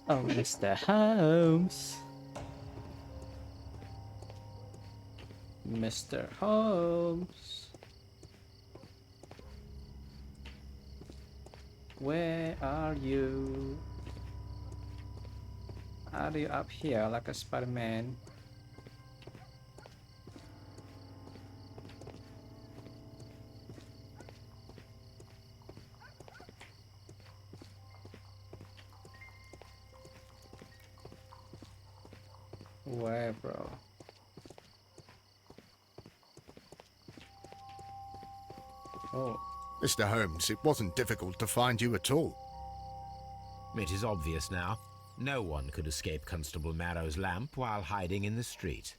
Oh, Mr. Holmes. Mr. Holmes. Where are you? Are you up here like a Spider-Man? Where, bro? Oh, Mr. Holmes, it wasn't difficult to find you at all. It is obvious now. No one could escape Constable Marrow's lamp while hiding in the street.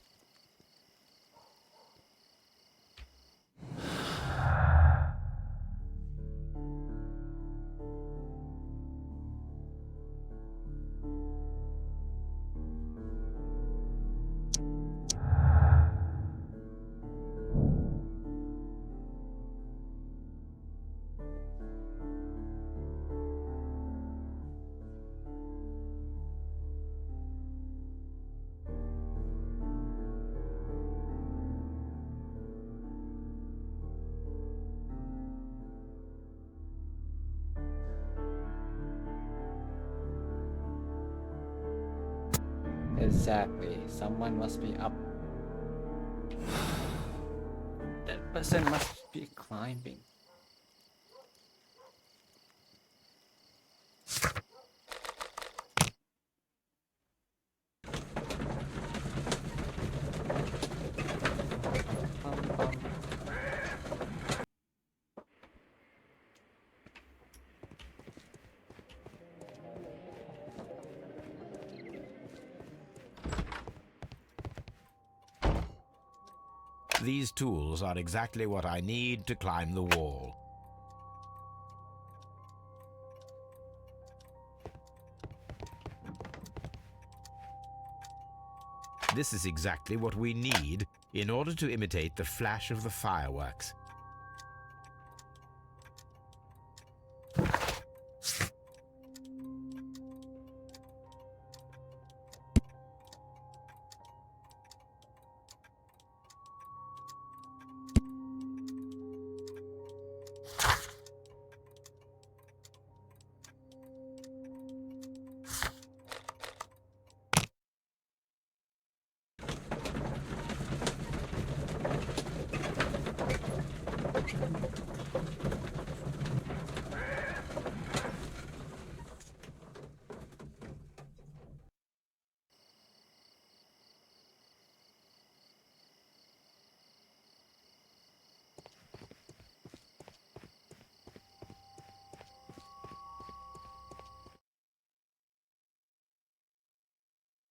exactly. Someone must be up. That person must be climbing. Bum, bum. These tools are exactly what I need to climb the wall. This is exactly what we need in order to imitate the flash of the fireworks.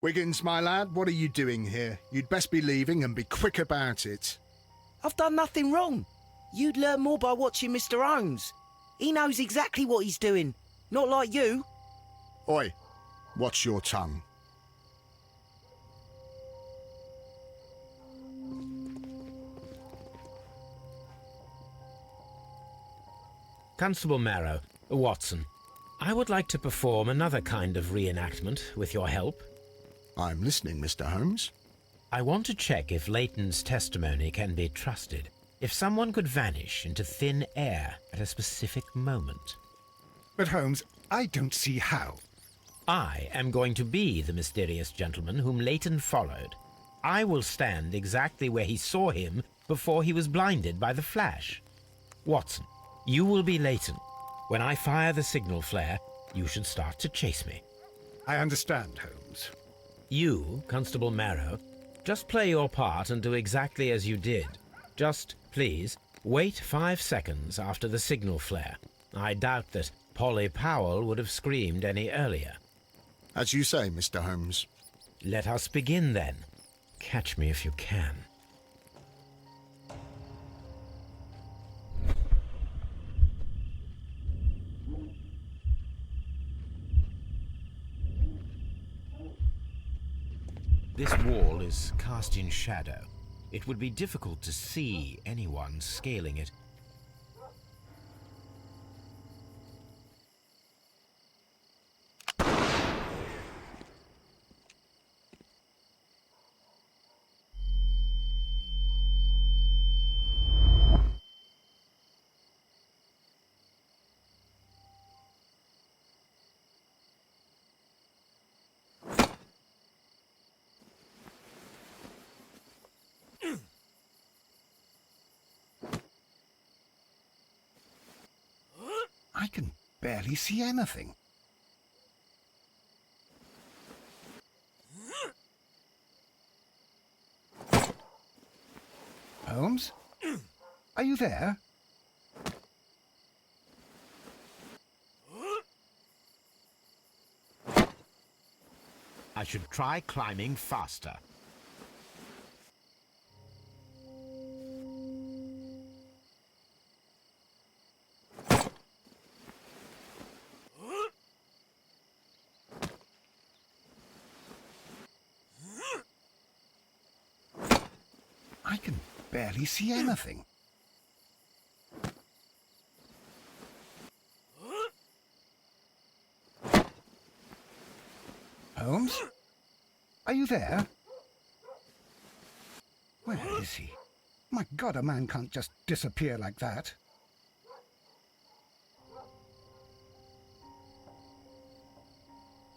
Wiggins, my lad, what are you doing here? You'd best be leaving and be quick about it. I've done nothing wrong. You'd learn more by watching Mr. Holmes. He knows exactly what he's doing. Not like you. Oi, watch your tongue. Constable Marrow, Watson, I would like to perform another kind of reenactment with your help. I'm listening, Mr. Holmes. I want to check if Leighton's testimony can be trusted. If someone could vanish into thin air at a specific moment. But Holmes, I don't see how. I am going to be the mysterious gentleman whom Leighton followed. I will stand exactly where he saw him before he was blinded by the flash. Watson, you will be Leighton. When I fire the signal flare, you should start to chase me. I understand, Holmes. You, Constable Marrow, just play your part and do exactly as you did. Just, please, wait 5 seconds after the signal flare. I doubt that Polly Powell would have screamed any earlier. As you say, Mr. Holmes. Let us begin then. Catch me if you can. This wall is cast in shadow. It would be difficult to see anyone scaling it. can barely see anything. Holmes? Are you there? I should try climbing faster. I can barely see anything. Holmes? Are you there? Where is he? My God, a man can't just disappear like that.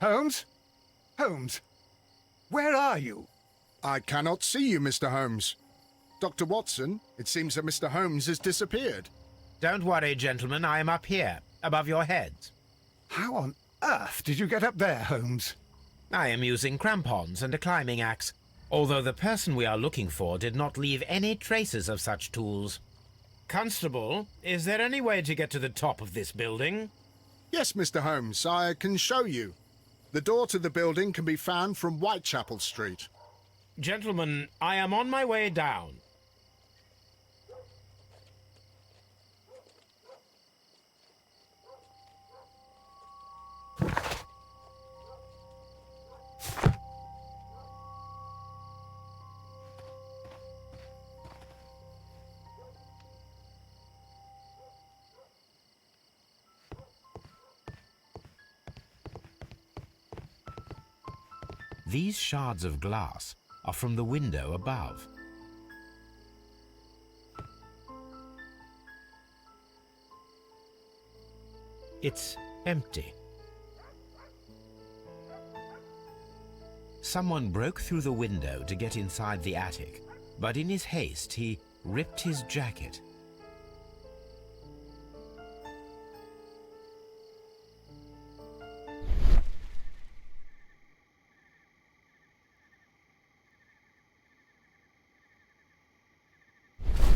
Holmes? Holmes? Where are you? I cannot see you, Mr. Holmes. Dr. Watson, it seems that Mr. Holmes has disappeared. Don't worry, gentlemen, I am up here, above your heads. How on earth did you get up there, Holmes? I am using crampons and a climbing axe, although the person we are looking for did not leave any traces of such tools. Constable, is there any way to get to the top of this building? Yes, Mr. Holmes, I can show you. The door to the building can be found from Whitechapel Street. Gentlemen, I am on my way down. These shards of glass are from the window above. It's empty. Someone broke through the window to get inside the attic, but in his haste he ripped his jacket.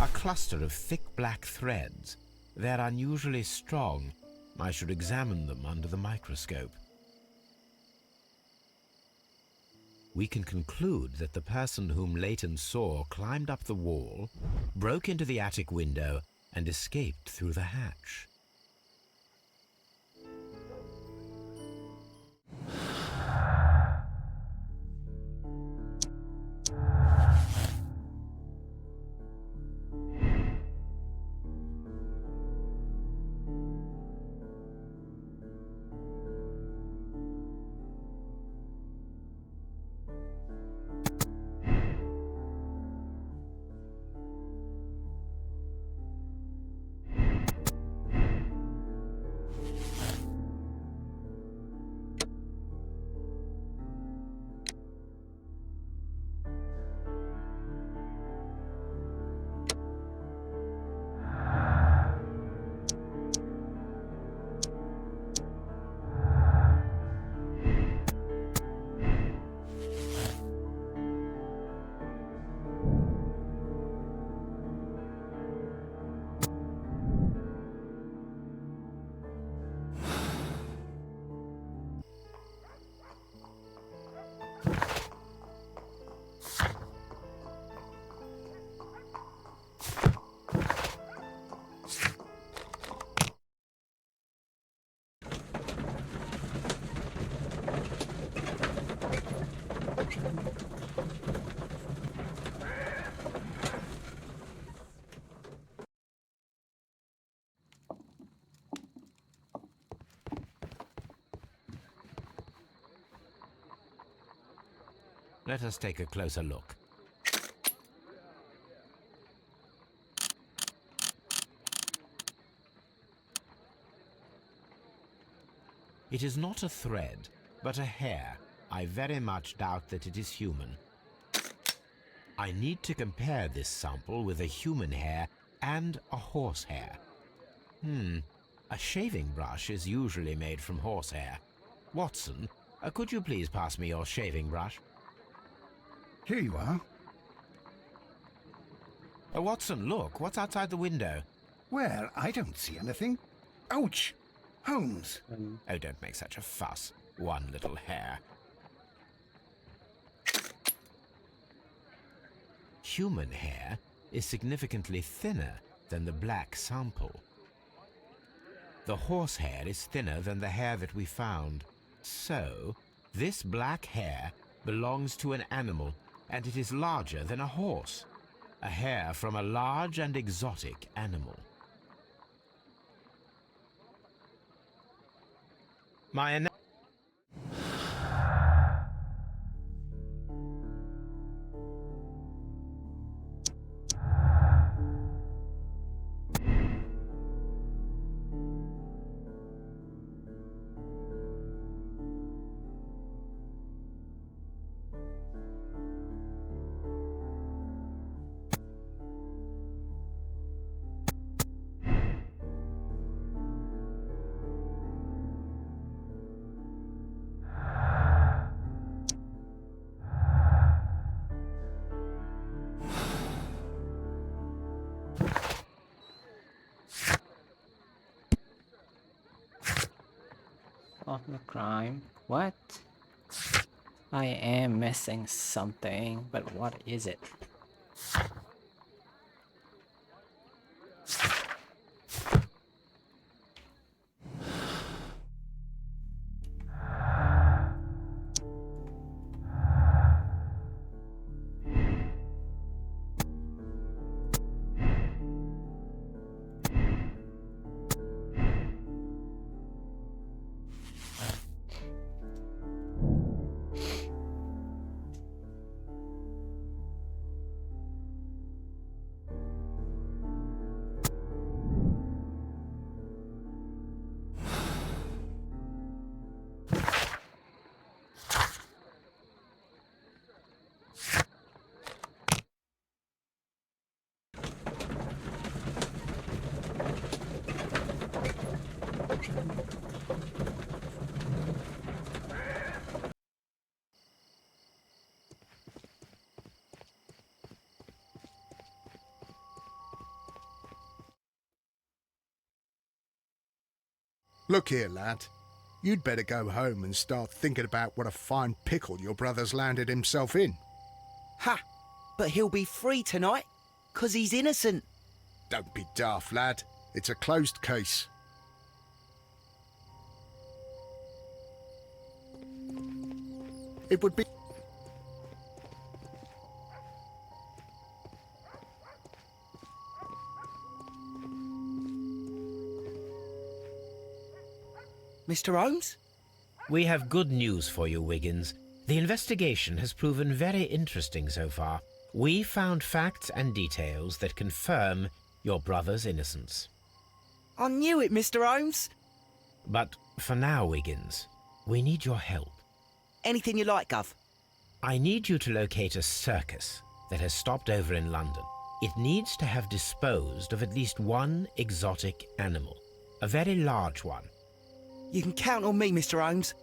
A cluster of thick black threads. They're unusually strong. I should examine them under the microscope. We can conclude that the person whom Leighton saw climbed up the wall, broke into the attic window, and escaped through the hatch. Let us take a closer look. It is not a thread, but a hair. I very much doubt that it is human. I need to compare this sample with a human hair and a horse hair. A shaving brush is usually made from horsehair. Watson, could you please pass me your shaving brush? Here you are. Watson, look, what's outside the window? Well, I don't see anything. Ouch! Holmes! Oh, don't make such a fuss. One little hair. Human hair is significantly thinner than the black sample. The horsehair is thinner than the hair that we found. So, this black hair belongs to an animal, and it is larger than a horse. A hair from a large and exotic animal. My Of the crime. What? I am missing something, but what is it? Look here, lad. You'd better go home and start thinking about what a fine pickle your brother's landed himself in. Ha! But he'll be free tonight, 'cause he's innocent. Don't be daft, lad. It's a closed case. It would be... Mr. Holmes? We have good news for you, Wiggins. The investigation has proven very interesting so far. We found facts and details that confirm your brother's innocence. I knew it, Mr. Holmes. But for now, Wiggins, we need your help. Anything you like, Gov. I need you to locate a circus that has stopped over in London. It needs to have disposed of at least one exotic animal, a very large one. You can count on me, Mr. Holmes.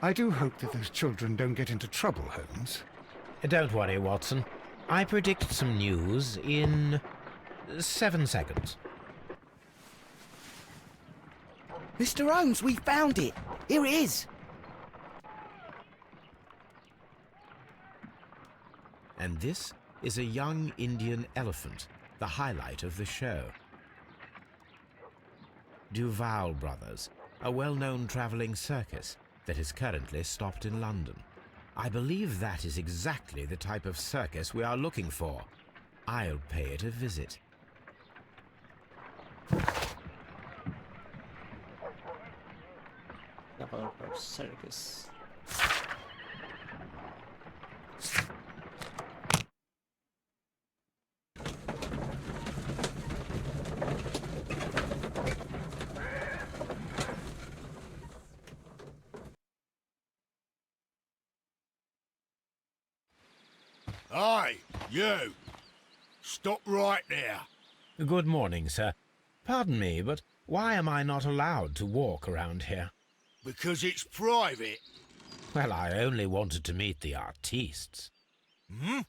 I do hope that those children don't get into trouble, Holmes. Don't worry, Watson. I predict some news in 7 seconds. Mr. Holmes, we found it. Here it is. And this is a young Indian elephant, the highlight of the show. Duval Brothers, a well-known travelling circus that is currently stopped in London. I believe that is exactly the type of circus we are looking for. I'll pay it a visit. Developer Circus. Aye, you! Stop right there. Good morning, sir. Pardon me, but why am I not allowed to walk around here? Because it's private. Well, I only wanted to meet the artistes. Hmm?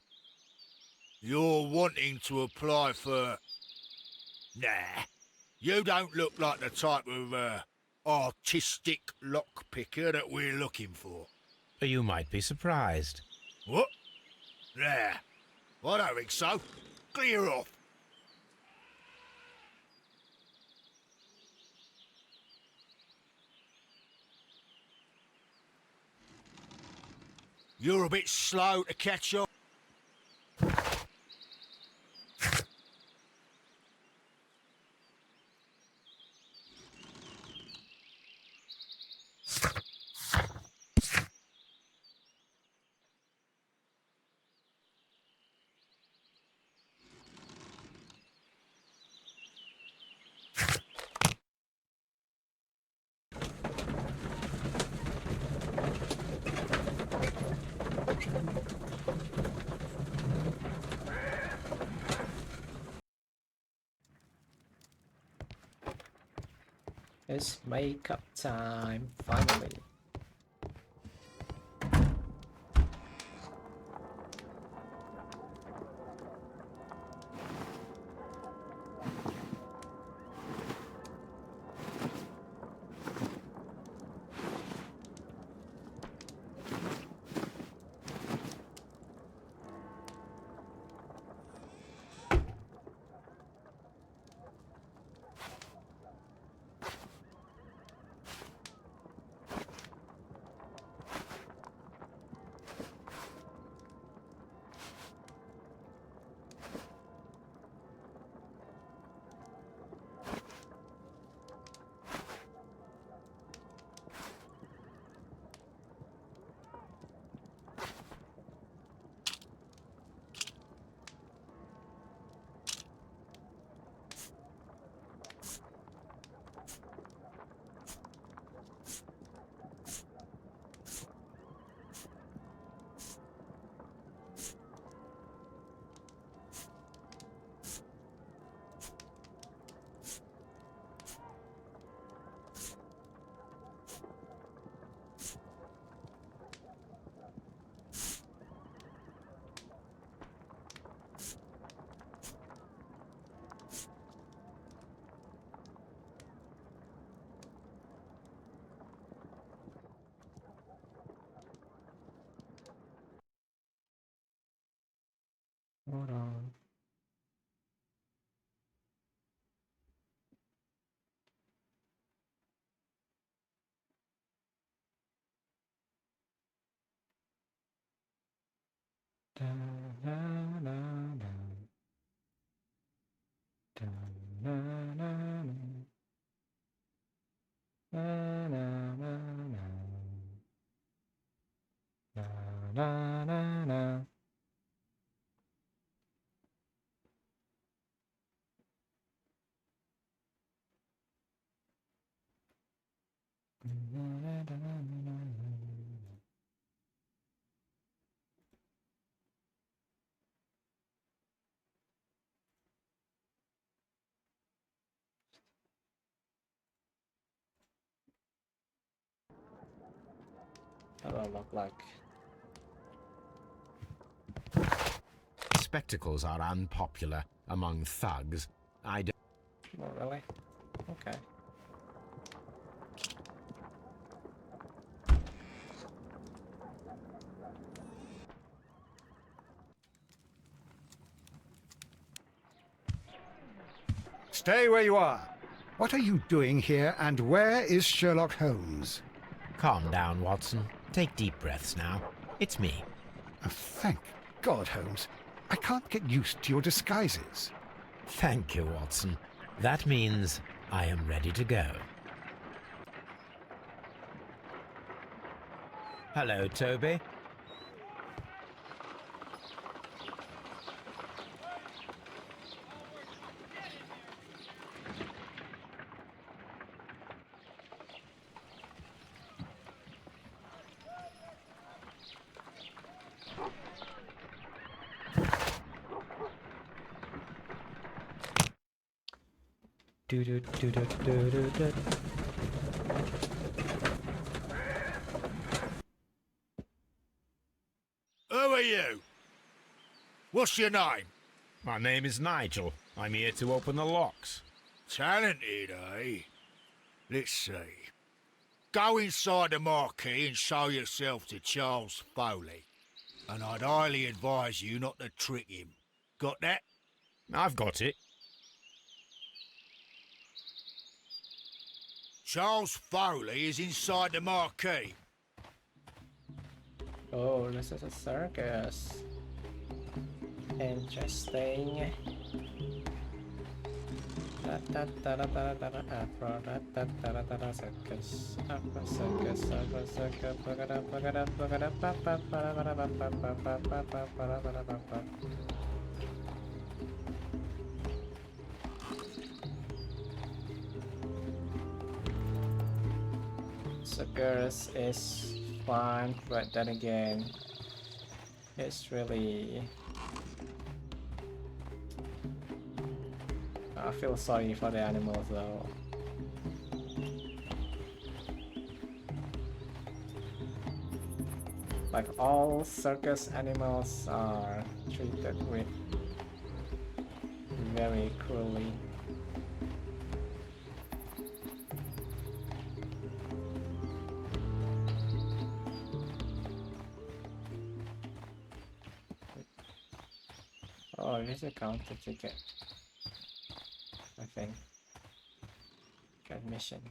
You're wanting to apply for... Nah. You don't look like the type of, artistic lockpicker that we're looking for. You might be surprised. What? Nah. I don't think so. Clear off. You're a bit slow to catch on. It's makeup time, finally. Hold on. Da, da, da, da. Da, da, da, da. Da, da, da, da. Da, da, da, da. How do I look like? Spectacles are unpopular among thugs. I don't... Oh, really? Okay. Stay where you are. What are you doing here, and where is Sherlock Holmes? Calm down, Watson. Take deep breaths now. It's me. Oh, thank God, Holmes. I can't get used to your disguises. Thank you, Watson. That means I am ready to go. Hello, Toby. Who are you? What's your name? My name is Nigel. I'm here to open the locks. Talented, eh? Let's see. Go inside the marquee and show yourself to Charles Foley. And I'd highly advise you not to trick him. Got that? I've got it. Charles Foley is inside the marquee. Oh, this is a circus. Interesting. Circus is fun, but then again, it's really. I feel sorry for the animals though. Like all circus animals are treated with very cruelly. Oh, it is a counter ticket. I think. Admission.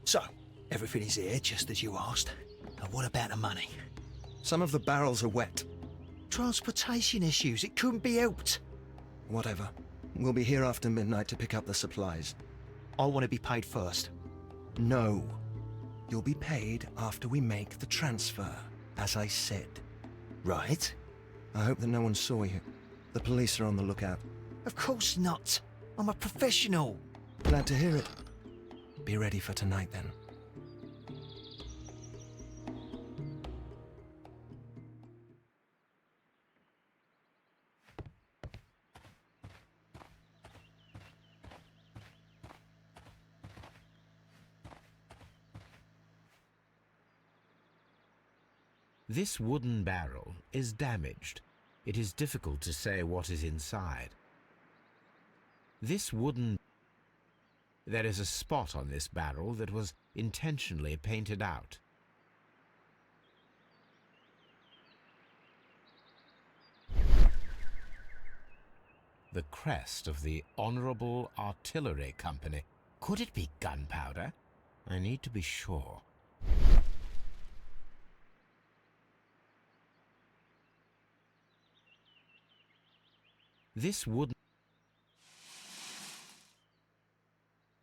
So, everything is here just as you asked. And what about the money? Some of the barrels are wet. Transportation issues, it couldn't be helped. Whatever. We'll be here after midnight to pick up the supplies. I want to be paid first. No. You'll be paid after we make the transfer, as I said. Right? I hope that no one saw you. The police are on the lookout. Of course not. I'm a professional. Glad to hear it. Be ready for tonight then. This wooden barrel is damaged. It is difficult to say what is inside. There is a spot on this barrel that was intentionally painted out. The crest of the Honourable Artillery Company. Could it be gunpowder? I need to be sure. This wooden...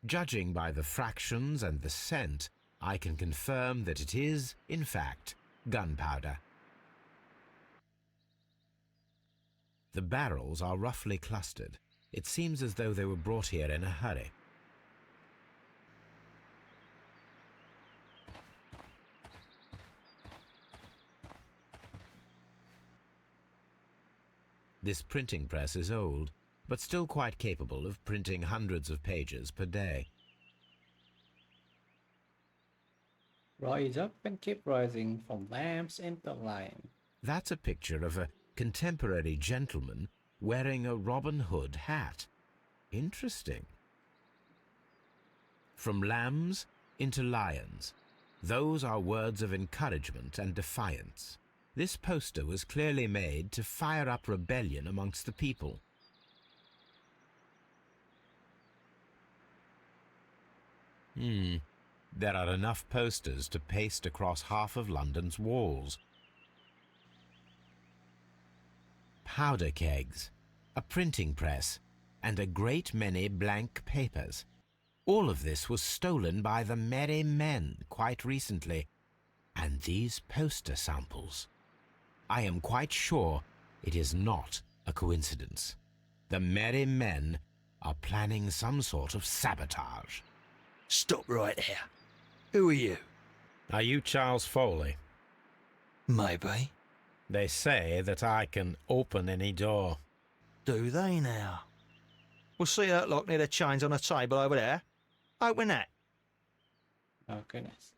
Judging by the fractions and the scent, I can confirm that it is, in fact, gunpowder. The barrels are roughly clustered. It seems as though they were brought here in a hurry. This printing press is old, but still quite capable of printing hundreds of pages per day. Rise up and keep rising from lambs into lion. That's a picture of a contemporary gentleman wearing a Robin Hood hat. Interesting. From lambs into lions. Those are words of encouragement and defiance. This poster was clearly made to fire up rebellion amongst the people. There are enough posters to paste across half of London's walls. powder kegs, a printing press, and a great many blank papers. All of this was stolen by the Merry Men quite recently, and these poster samples. I am quite sure it is not a coincidence. The Merry Men are planning some sort of sabotage. Stop right there. Who are you? Are you Charles Foley? Maybe. They say that I can open any door. Do they now? We'll see that lock near the chains on the table over there. Open that. Oh goodness.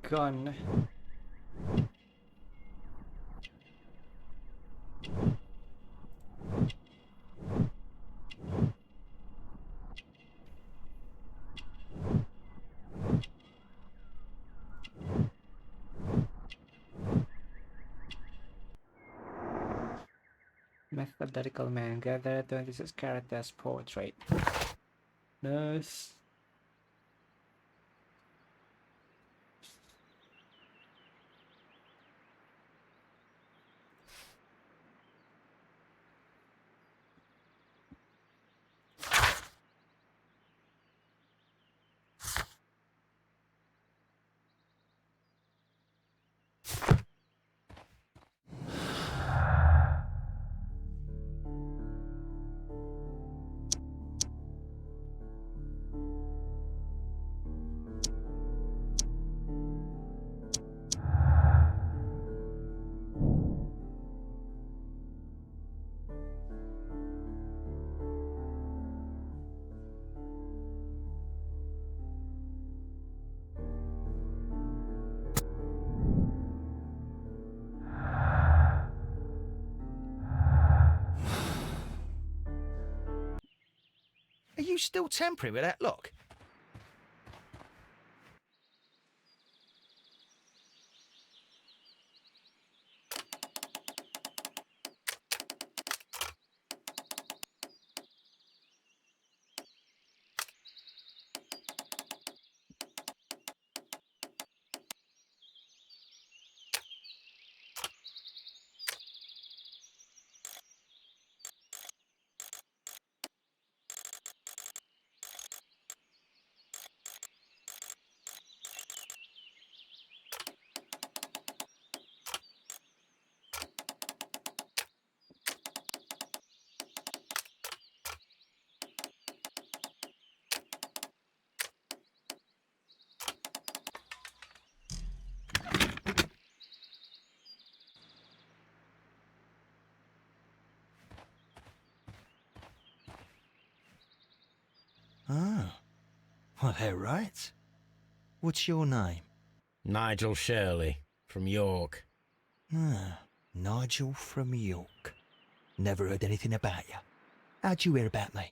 Gun. Methodical man, gather 26 characters portrait. Nurse. Are you still tampering with that lock? Oh. Well, they're right. What's your name? Nigel Shirley, from York. Ah, Nigel from York. Never heard anything about you. How'd you hear about me?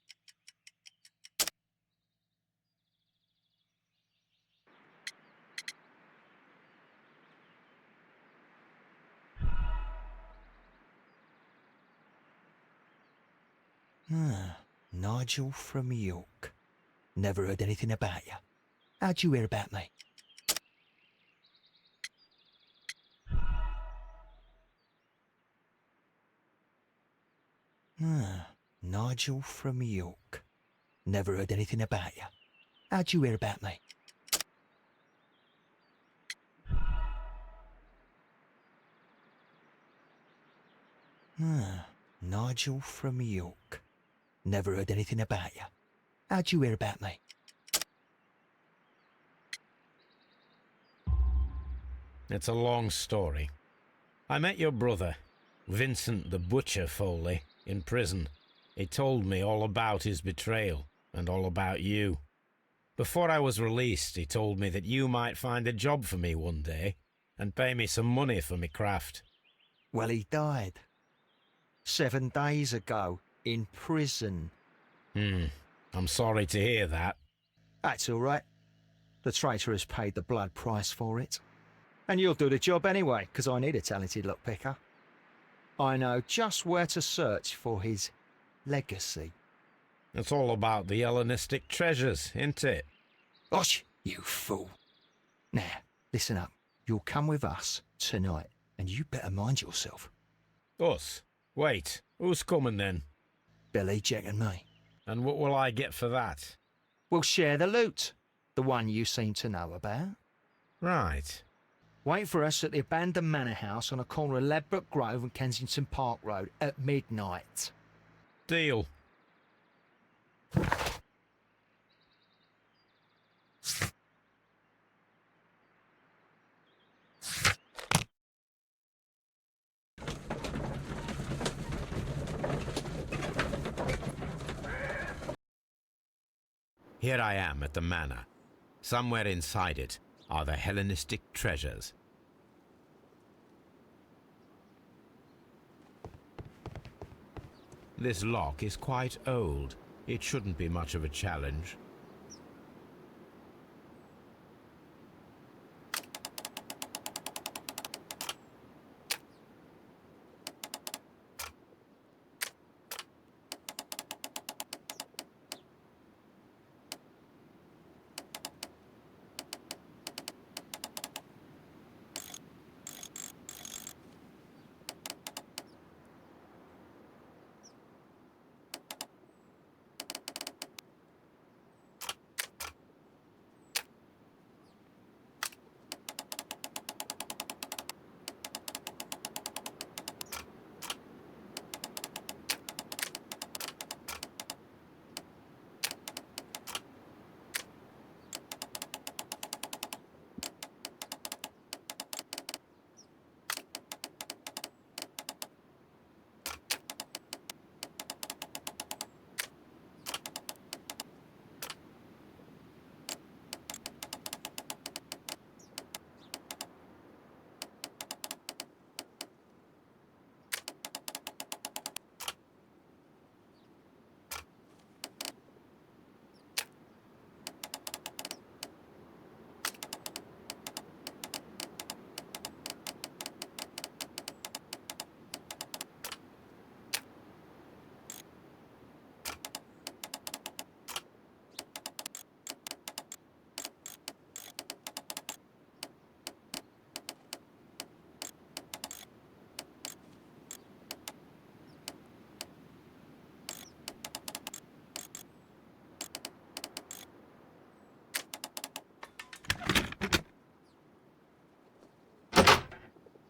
Ah, Nigel from York. Never heard anything about you. How'd you hear about me? Ah, Nigel from York. Never heard anything about you. How'd you hear about me? Ah, Nigel from York. Never heard anything about you. How'd you hear about me? It's a long story. I met your brother, Vincent the Butcher Foley, in prison. He told me all about his betrayal and all about you. Before I was released, he told me that you might find a job for me one day and pay me some money for me craft. Well, he died. 7 days ago, in prison. I'm sorry to hear that. That's all right. The traitor has paid the blood price for it. And you'll do the job anyway, 'cause I need a talented lockpicker. I know just where to search for his legacy. It's all about the Hellenistic treasures, isn't it? Osh, you fool. Now, listen up. You'll come with us tonight, and you better mind yourself. Us? Wait, who's coming then? Billy, Jack and me. And what will I get for that? We'll share the loot. The one you seem to know about. Right. Wait for us at the abandoned manor house on the corner of Ladbroke Grove and Kensington Park Road at midnight. Deal. Here I am at the manor. Somewhere inside it are the Hellenistic treasures. This lock is quite old. It shouldn't be much of a challenge.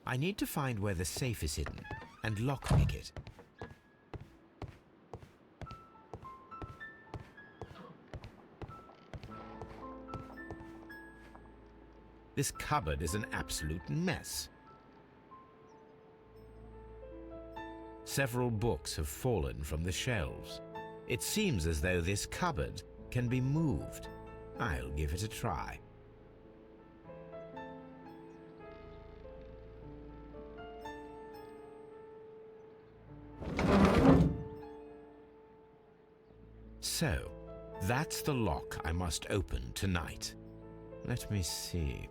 I need to find where the safe is hidden and lockpick it. This cupboard is an absolute mess. Several books have fallen from the shelves. It seems as though this cupboard can be moved. I'll give it a try. So, that's the lock I must open tonight. Let me see.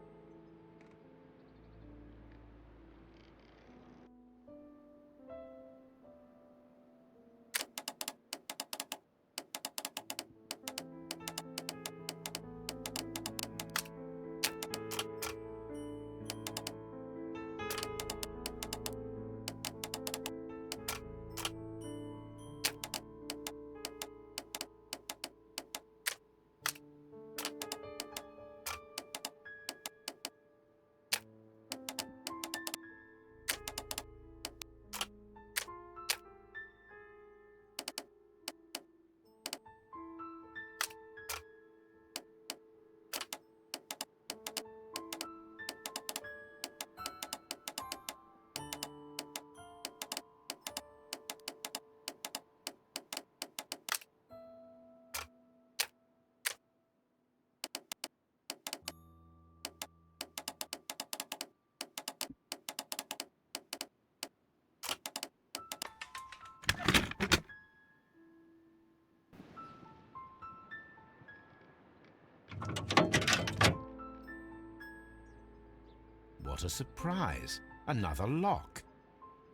What a surprise! Another lock.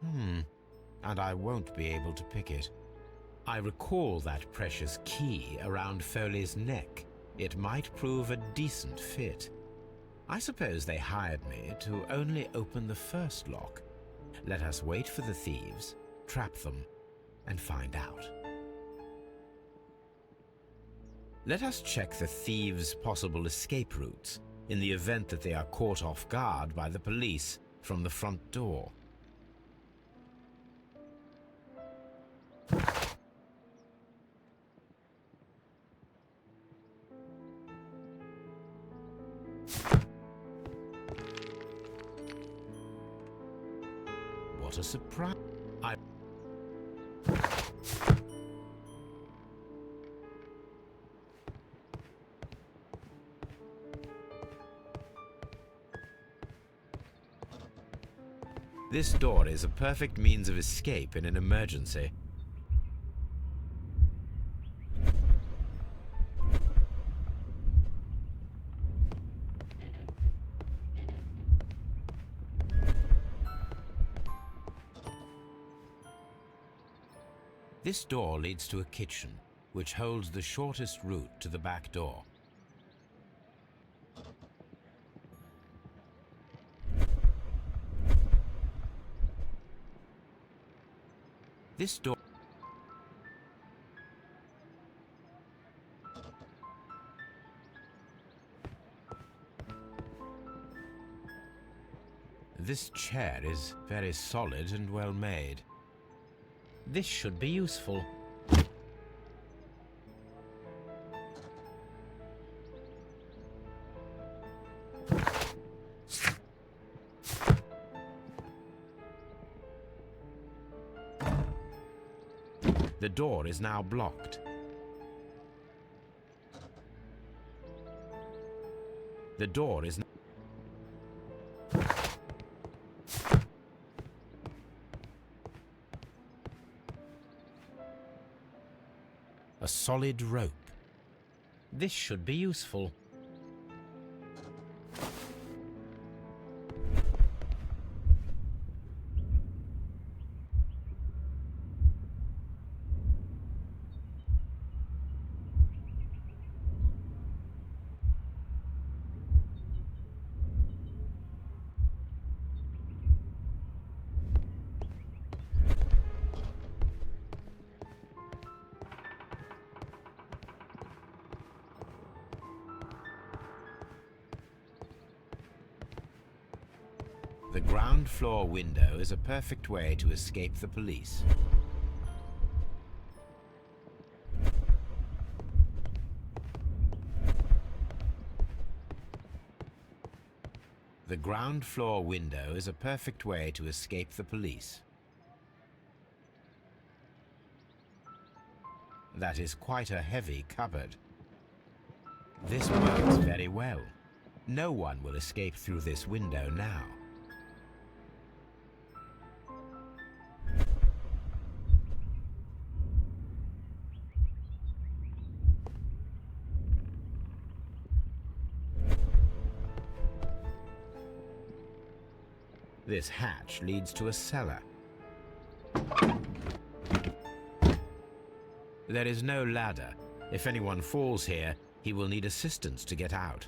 And I won't be able to pick it. I recall that precious key around Foley's neck. It might prove a decent fit. I suppose they hired me to only open the first lock. Let us wait for the thieves, trap them, and find out. Let us check the thieves' possible escape routes in the event that they are caught off guard by the police from the front door. What a surprise! This door is a perfect means of escape in an emergency. This door leads to a kitchen, which holds the shortest route to the back door. This door... This chair is very solid and well made. This should be useful. The door is now blocked. The door is... A solid rope. This should be useful. The ground floor window is a perfect way to escape the police. The ground floor window is a perfect way to escape the police. That is quite a heavy cupboard. This works very well. No one will escape through this window now. This hatch leads to a cellar. There is no ladder. If anyone falls here, he will need assistance to get out.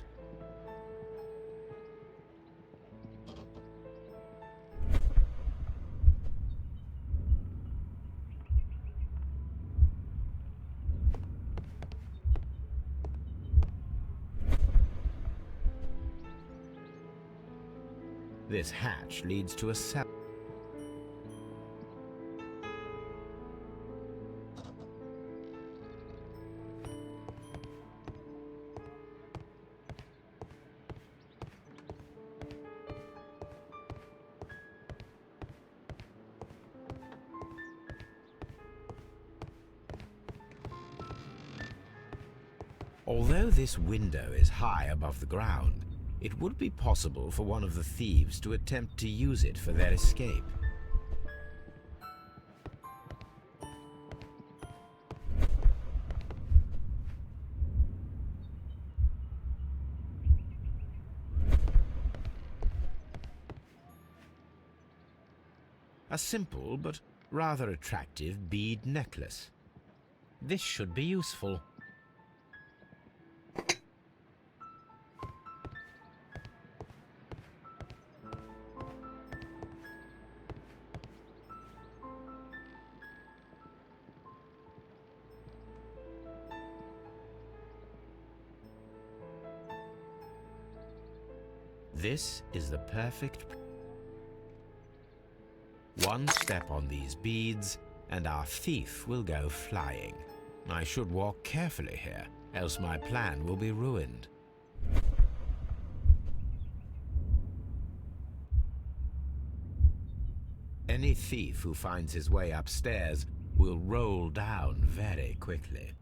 This hatch leads to a cellar. Although this window is high above the ground, it would be possible for one of the thieves to attempt to use it for their escape. A simple but rather attractive bead necklace. This should be useful. This is the perfect... One step on these beads, and our thief will go flying. I should walk carefully here, else my plan will be ruined. Any thief who finds his way upstairs will roll down very quickly.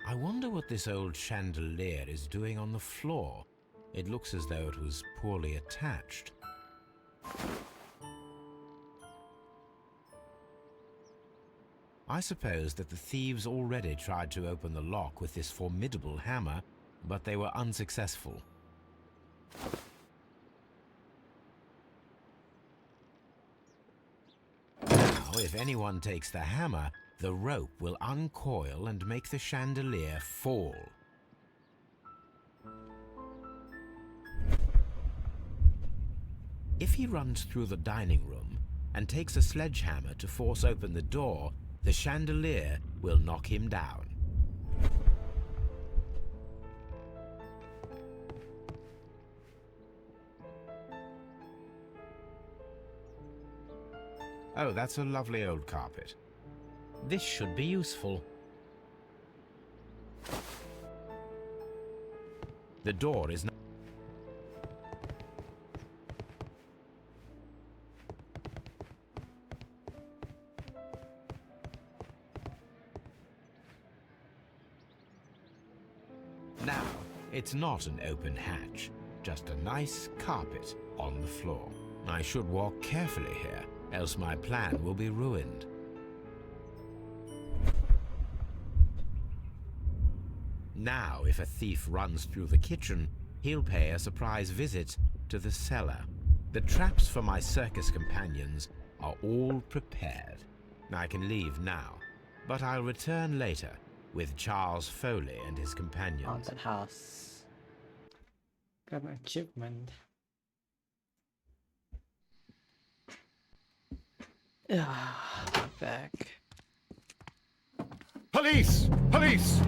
I wonder what this old chandelier is doing on the floor. It looks as though it was poorly attached. I suppose that the thieves already tried to open the lock with this formidable hammer, but they were unsuccessful. Now, if anyone takes the hammer, the rope will uncoil and make the chandelier fall. If he runs through the dining room and takes a sledgehammer to force open the door, the chandelier will knock him down. Oh, that's a lovely old carpet. This should be useful. The door is not... Now, it's not an open hatch, just a nice carpet on the floor. I should walk carefully here, else my plan will be ruined. Now, if a thief runs through the kitchen, he'll pay a surprise visit to the cellar. The traps for my circus companions are all prepared. I can leave now, but I'll return later with Charles Foley and his companions. Haunted house. Got an achievement. Back. Police! Police!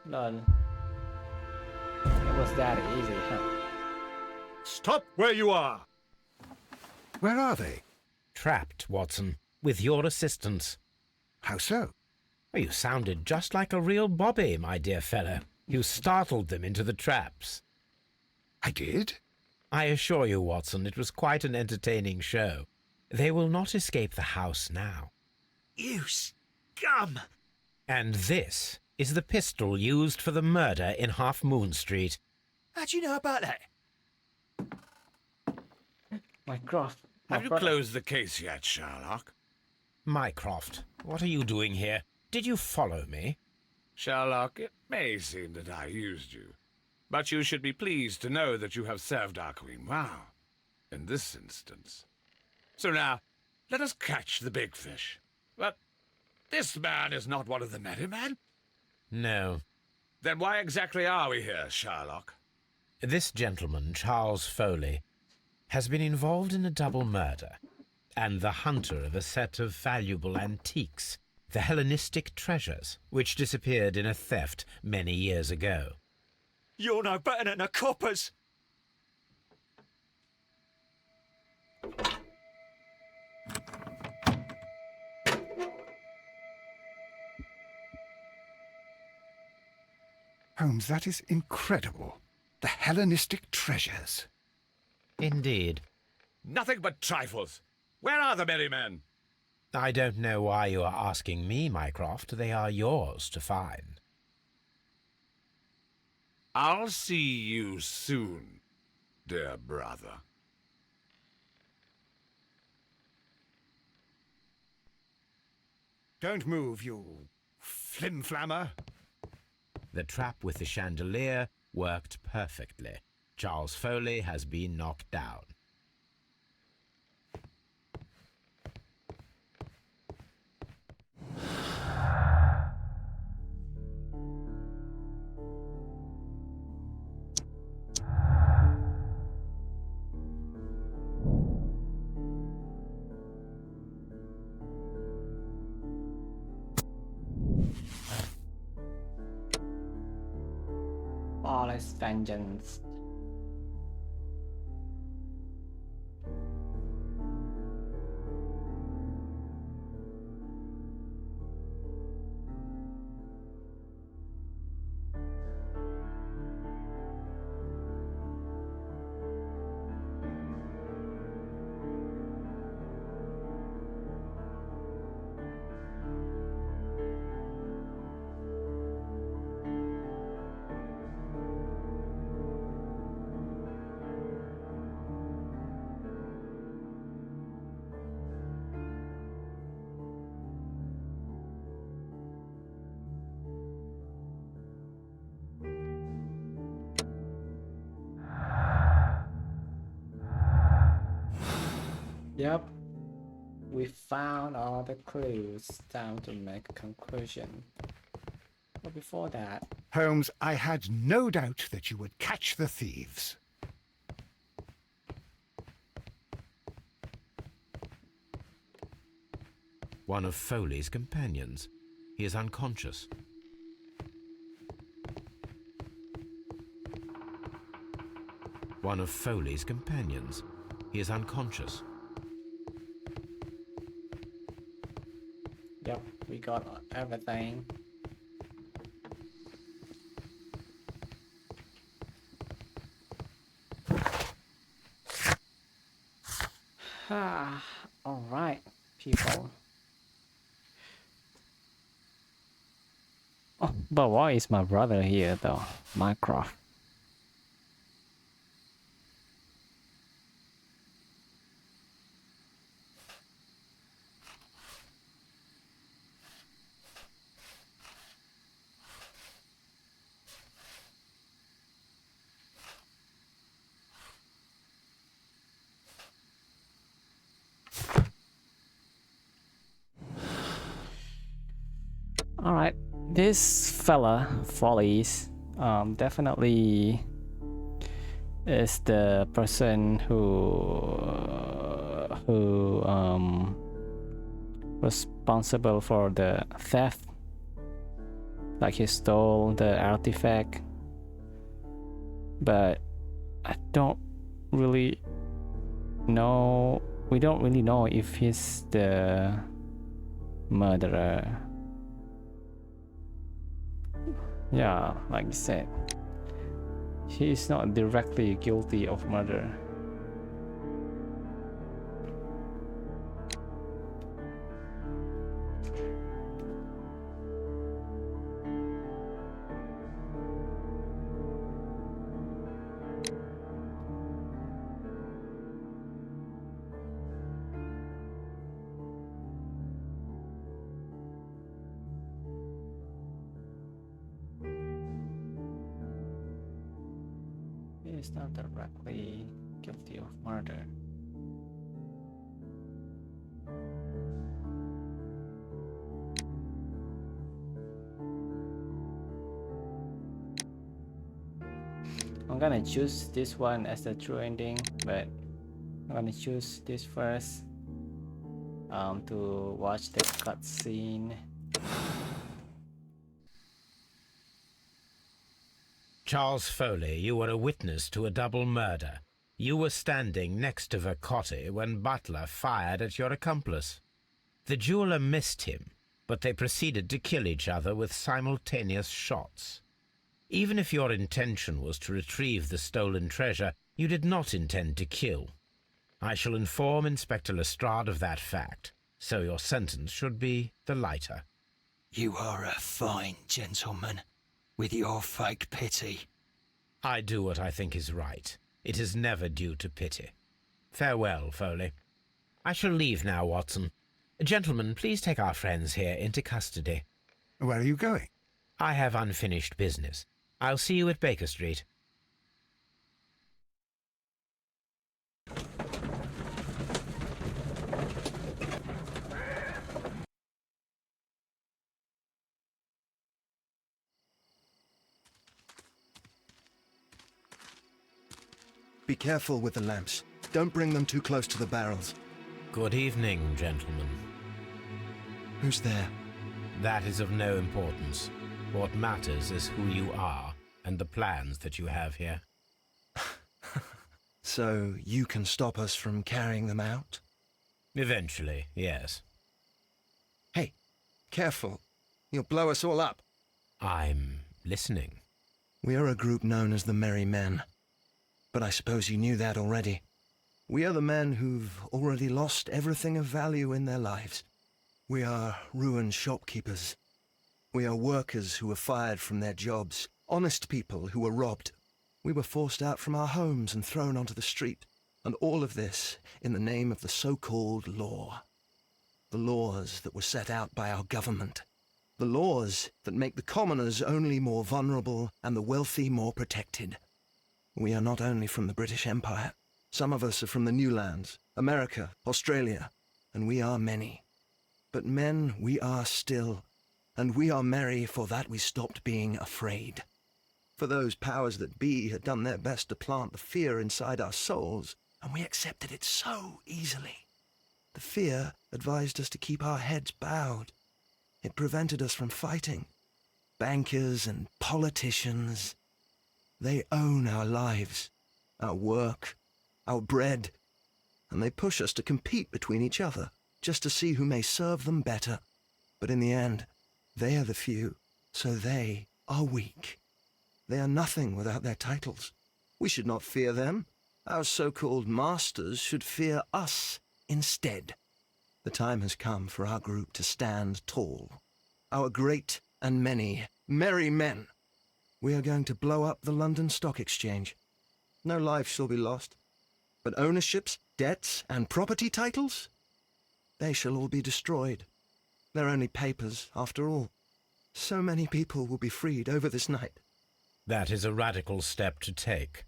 Lol. It was that easy, huh? Stop where you are! Where are they? Trapped, Watson, with your assistance. How so? Oh, you sounded just like a real Bobby, my dear fellow. You startled them into the traps. I did? I assure you, Watson, it was quite an entertaining show. They will not escape the house now. You scum! And this is the pistol used for the murder in Half Moon Street. How do you know about that? Mycroft. Have you closed the case yet, Sherlock? Mycroft, what are you doing here? Did you follow me? Sherlock, it may seem that I used you, but you should be pleased to know that you have served our queen well, in this instance. So now, let us catch the big fish. But this man is not one of the merry men? No. Then why exactly are we here, Sherlock? This gentleman, Charles Foley, has been involved in a double murder, and the hunter of a set of valuable antiques, the Hellenistic treasures, which disappeared in a theft many years ago. You're no better than the coppers. Holmes, that is incredible. The Hellenistic treasures. Indeed. Nothing but trifles. Where are the merry men? I don't know why you are asking me, Mycroft. They are yours to find. I'll see you soon, dear brother. Don't move, you flimflammer. The trap with the chandelier worked perfectly. Charles Foley has been knocked down. Flawless vengeance. Yep, we found all the clues. Time to make a conclusion. But before that, Holmes, I had no doubt that you would catch the thieves. One of Foley's companions. He is unconscious. One of Foley's companions. He is unconscious. yep, we got everything. All right, people. Oh, but why is my brother here though? Mycroft. All right, this fella Follies definitely is the person who responsible for the theft. Like he stole the artifact, but I don't really know. We don't really know if he's the murderer. Yeah, like I said, he is not directly guilty of murder. He is not directly guilty of murder. I'm gonna choose this one as the true ending, but I'm gonna choose this first to watch the cutscene. Charles Foley, you were a witness to a double murder. You were standing next to Vercotti when Butler fired at your accomplice. The jeweler missed him, but they proceeded to kill each other with simultaneous shots. Even if your intention was to retrieve the stolen treasure, you did not intend to kill. I shall inform Inspector Lestrade of that fact, so your sentence should be the lighter. You are a fine gentleman, with your fake pity. I do what I think is right. It is never due to pity. Farewell, Foley. I shall leave now, Watson. Gentlemen, please take our friends here into custody. Where are you going? I have unfinished business. I'll see you at Baker Street. Be careful with the lamps. Don't bring them too close to the barrels. Good evening, gentlemen. Who's there? That is of no importance. What matters is who you are and the plans that you have here. So you can stop us from carrying them out? Eventually, yes. Hey, careful. You'll blow us all up. I'm listening. We are a group known as the Merry Men. But I suppose you knew that already. We are the men who've already lost everything of value in their lives. We are ruined shopkeepers. We are workers who were fired from their jobs, honest people who were robbed. We were forced out from our homes and thrown onto the street, and all of this in the name of the so-called law. The laws that were set out by our government. The laws that make the commoners only more vulnerable and the wealthy more protected. We are not only from the British Empire. Some of us are from the New Lands, America, Australia, and we are many. But men we are still, and we are merry for that we stopped being afraid. For those powers that be had done their best to plant the fear inside our souls, and we accepted it so easily. The fear advised us to keep our heads bowed. It prevented us from fighting. Bankers and politicians, they own our lives, our work, our bread, and they push us to compete between each other, just to see who may serve them better. But in the end, they are the few, so they are weak. They are nothing without their titles. We should not fear them. Our so-called masters should fear us instead. The time has come for our group to stand tall. Our great and many merry men. We are going to blow up the London Stock Exchange. No life shall be lost. But ownerships, debts, and property titles? They shall all be destroyed. They're only papers, after all. So many people will be freed over this night. That is a radical step to take.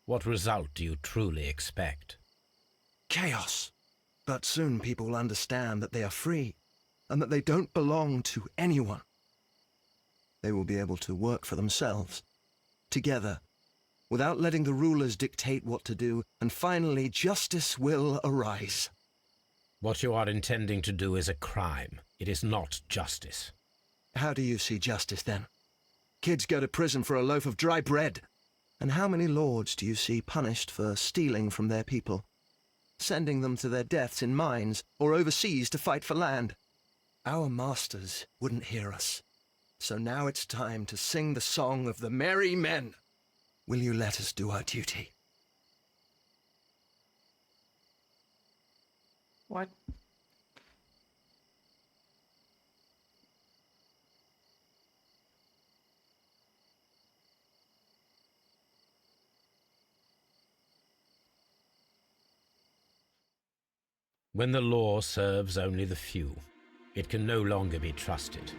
What result do you truly expect? Chaos. But soon people will understand that they are free, and that they don't belong to anyone. They will be able to work for themselves, together, without letting the rulers dictate what to do, and finally justice will arise. What you are intending to do is a crime. It is not justice. How do you see justice, then? Kids go to prison for a loaf of dry bread. And how many lords do you see punished for stealing from their people? Sending them to their deaths in mines or overseas to fight for land? Our masters wouldn't hear us. So now it's time to sing the song of the merry men. Will you let us do our duty? What? When the law serves only the few, it can no longer be trusted.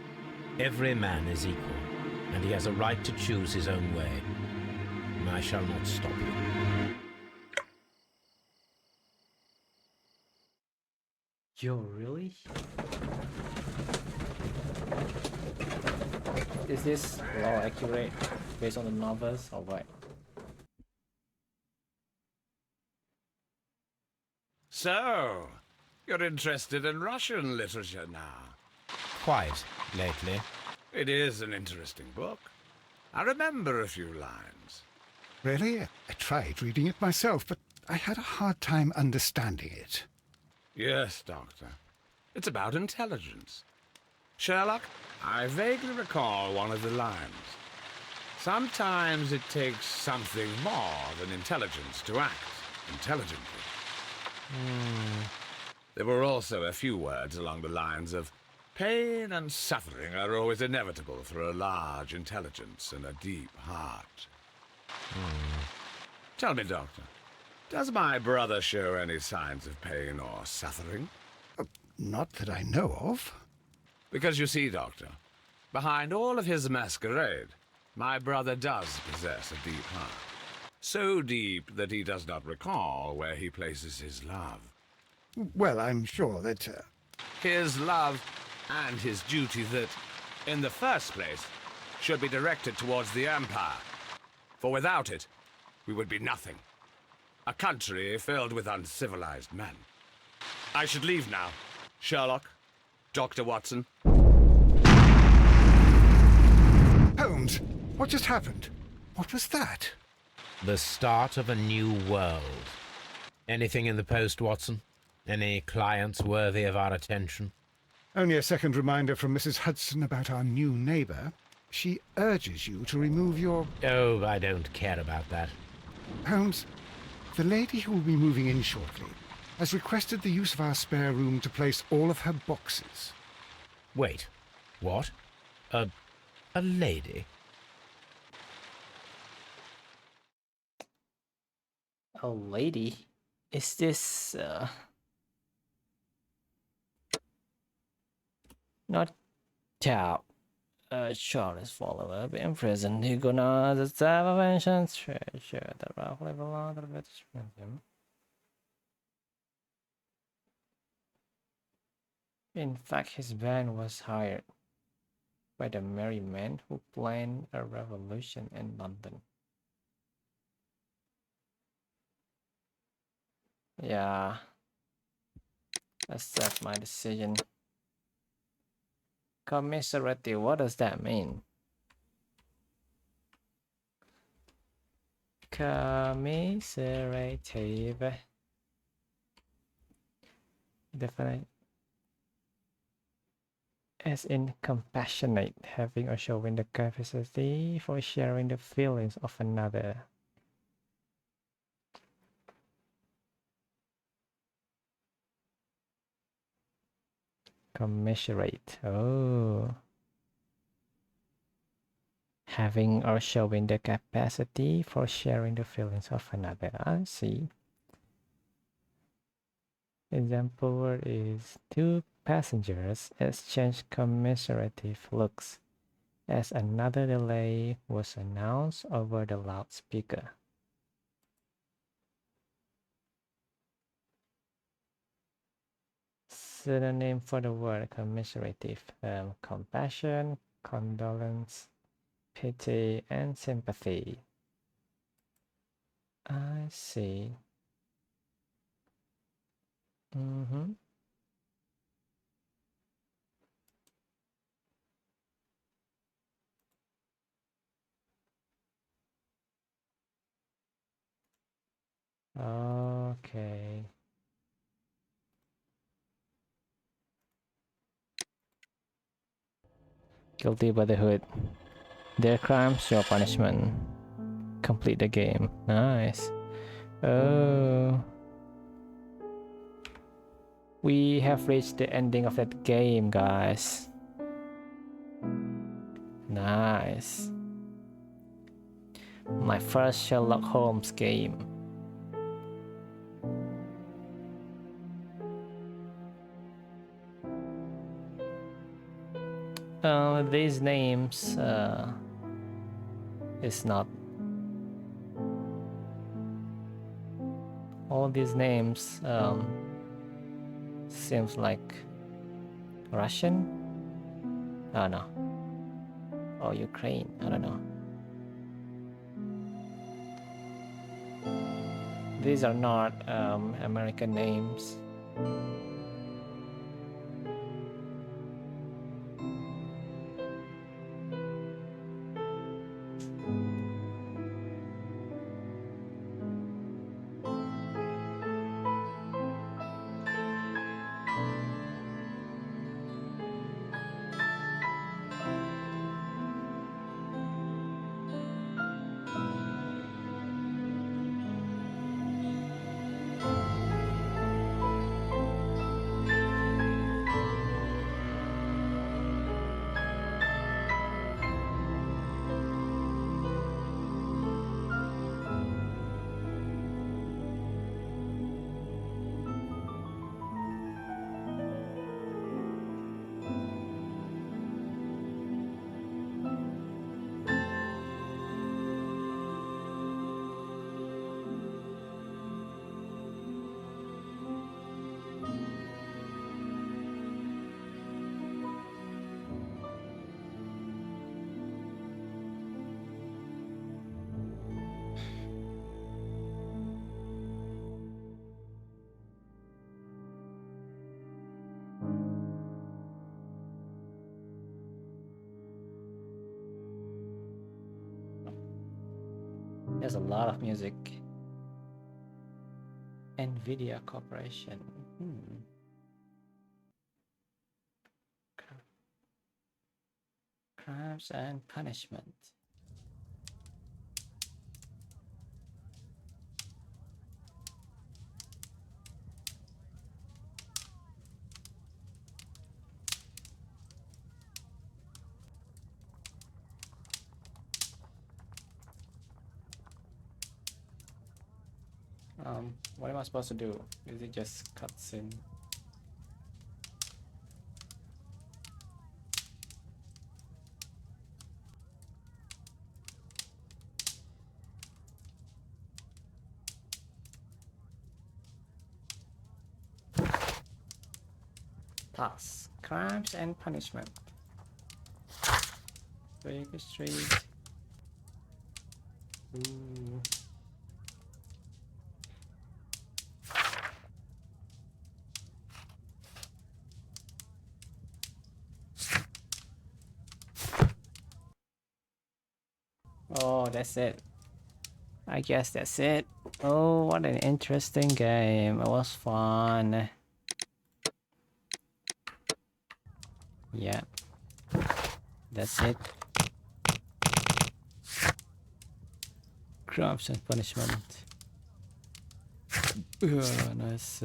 Every man is equal, and he has a right to choose his own way. And I shall not stop you. Yo, really? Is this law accurate based on the novels or what? So, you're interested in Russian literature now? Quite, lately. It is an interesting book. I remember a few lines. Really? I tried reading it myself, but I had a hard time understanding it. Yes, Doctor. It's about intelligence. Sherlock, I vaguely recall one of the lines. Sometimes it takes something more than intelligence to act intelligently. There were also a few words along the lines of, pain and suffering are always inevitable for a large intelligence and a deep heart. Tell me, Doctor, does my brother show any signs of pain or suffering? Not that I know of. Because you see, Doctor, behind all of his masquerade, my brother does possess a deep heart. So deep that he does not recall where he places his love. Well, I'm sure that... His love and his duty that, in the first place, should be directed towards the Empire. For without it, we would be nothing. A country filled with uncivilized men. I should leave now. Sherlock, Dr. Watson. Holmes, what just happened? What was that? The start of a new world. Anything in the post, Watson? Any clients worthy of our attention? Only a second reminder from Mrs. Hudson about our new neighbour. She urges you to remove your... Oh, I don't care about that. Holmes, the lady who will be moving in shortly has requested the use of our spare room to place all of her boxes. Wait, what? A lady? A lady? Is this, not Tao? Charles follower be imprisoned. He gonna the salvation treasure that roughly belong to the British Museum. In fact, his band was hired by the merry men who planned a revolution in London. Yeah, that's my decision. Commiserative, what does that mean? Commiserative. Definitely. As in compassionate, having or showing the capacity for sharing the feelings of another. Commiserate. Oh. Having or showing the capacity for sharing the feelings of another. I see. Example word is two passengers exchange commiserative looks as another delay was announced over the loudspeaker. Synonym for the word commiserative: compassion, condolence, pity, and sympathy. I see. Okay. Guilty by the hood. Their crimes, your punishment. Complete the game. Nice. Oh. We have reached the ending of that game, guys. Nice. My first Sherlock Holmes game. These names is not all these names seems like Russian. Oh no. Or Ukraine, I don't know. These are not American names. There's a lot of music. Nvidia Corporation. Crimes and Punishment. What am I supposed to do? Is it just cutscene? Plus, Crimes and Punishment. Baker Street. Ooh. Oh, that's it. I guess that's it. Oh, what an interesting game. It was fun. Yeah. That's it. Crimes and Punishment. Nice.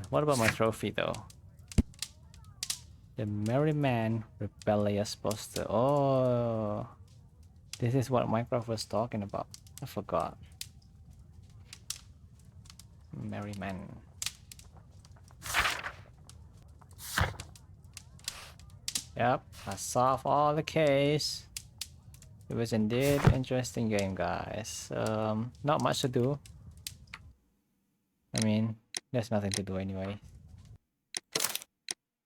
What about my trophy though? The Merry Man Rebellious Poster. Oh. This is what Minecraft was talking about. I forgot. Merry Man. Yep, I solved all the case. It was indeed an interesting game, guys. Not much to do. I mean, there's nothing to do anyway.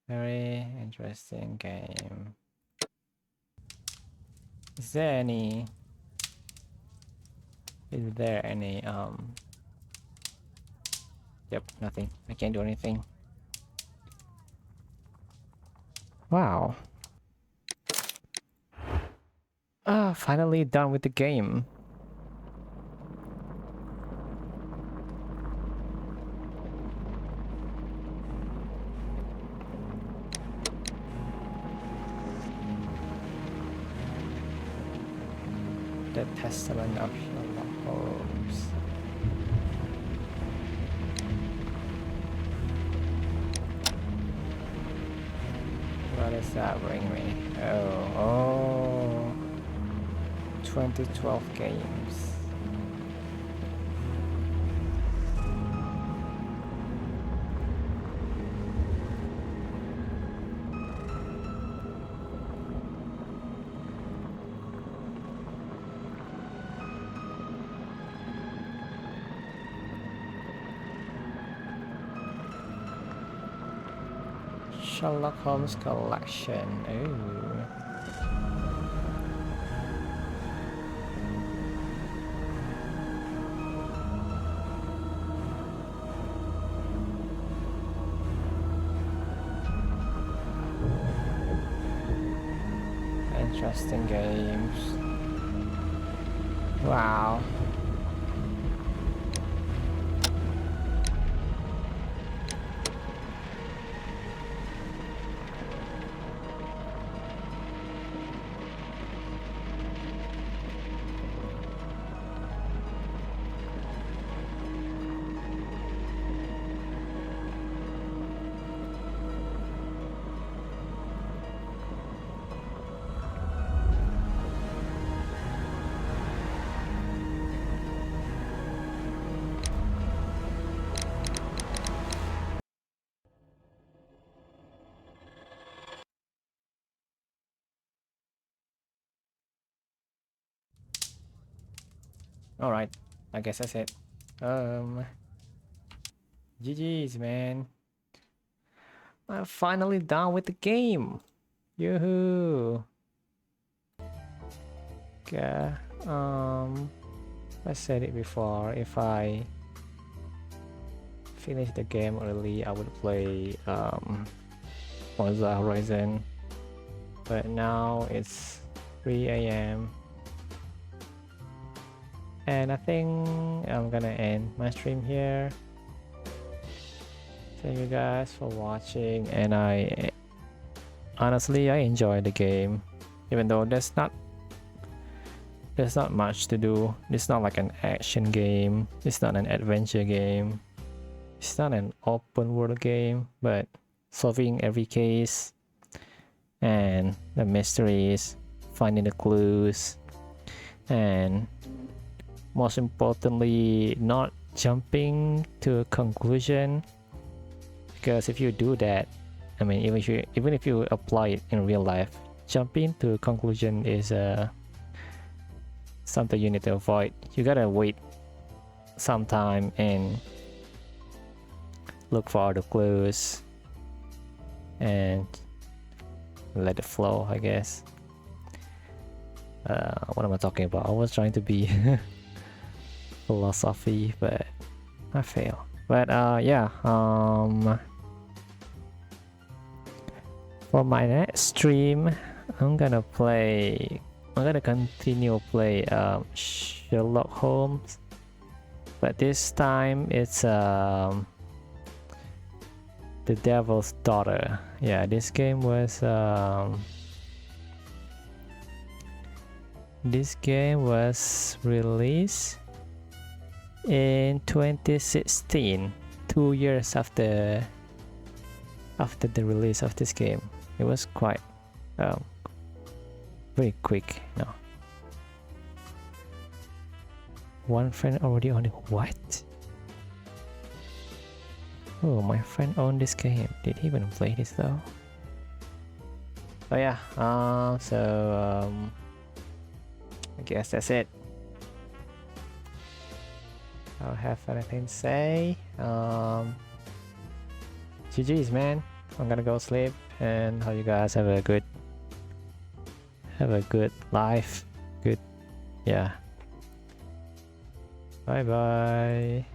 Very interesting game. Is there any yep, nothing. I can't do anything. Wow. Finally done with the game. The Testament of Sherlock Holmes. What does that bring me? Oh, 2012 games. Sherlock Holmes collection. Ooh. Interesting games. Wow. Alright, I guess that's it. GG's, man. I'm finally done with the game. Yoo-hoo. Okay, I said it before, if I finish the game early, I would play Forza Horizon. But now it's 3 AM. And I think I'm gonna end my stream here. Thank you guys for watching, and honestly I enjoy the game, even though there's not much to do. It's not like an action game, it's not an adventure game, it's not an open world game, but solving every case and the mysteries, finding the clues, and most importantly not jumping to a conclusion, because if you do that, I mean, even if you apply it in real life, jumping to a conclusion is something you need to avoid. You gotta wait some time and look for the clues and let it flow, I guess. What am I talking about? I was trying to be philosophy, but I fail. But yeah, for my next stream, I'm gonna continue play Sherlock Holmes, but this time it's The Devil's Daughter. Yeah, this game was released in 2016, 2 years after the release of this game. It was quite very quick, no. One friend already owned it. What? Oh, my friend owned this game. Did he even play this though? Oh yeah, I guess that's it. I don't have anything to say. GG's, man. I'm gonna go sleep, and hope you guys have a good life. Good, yeah. Bye bye.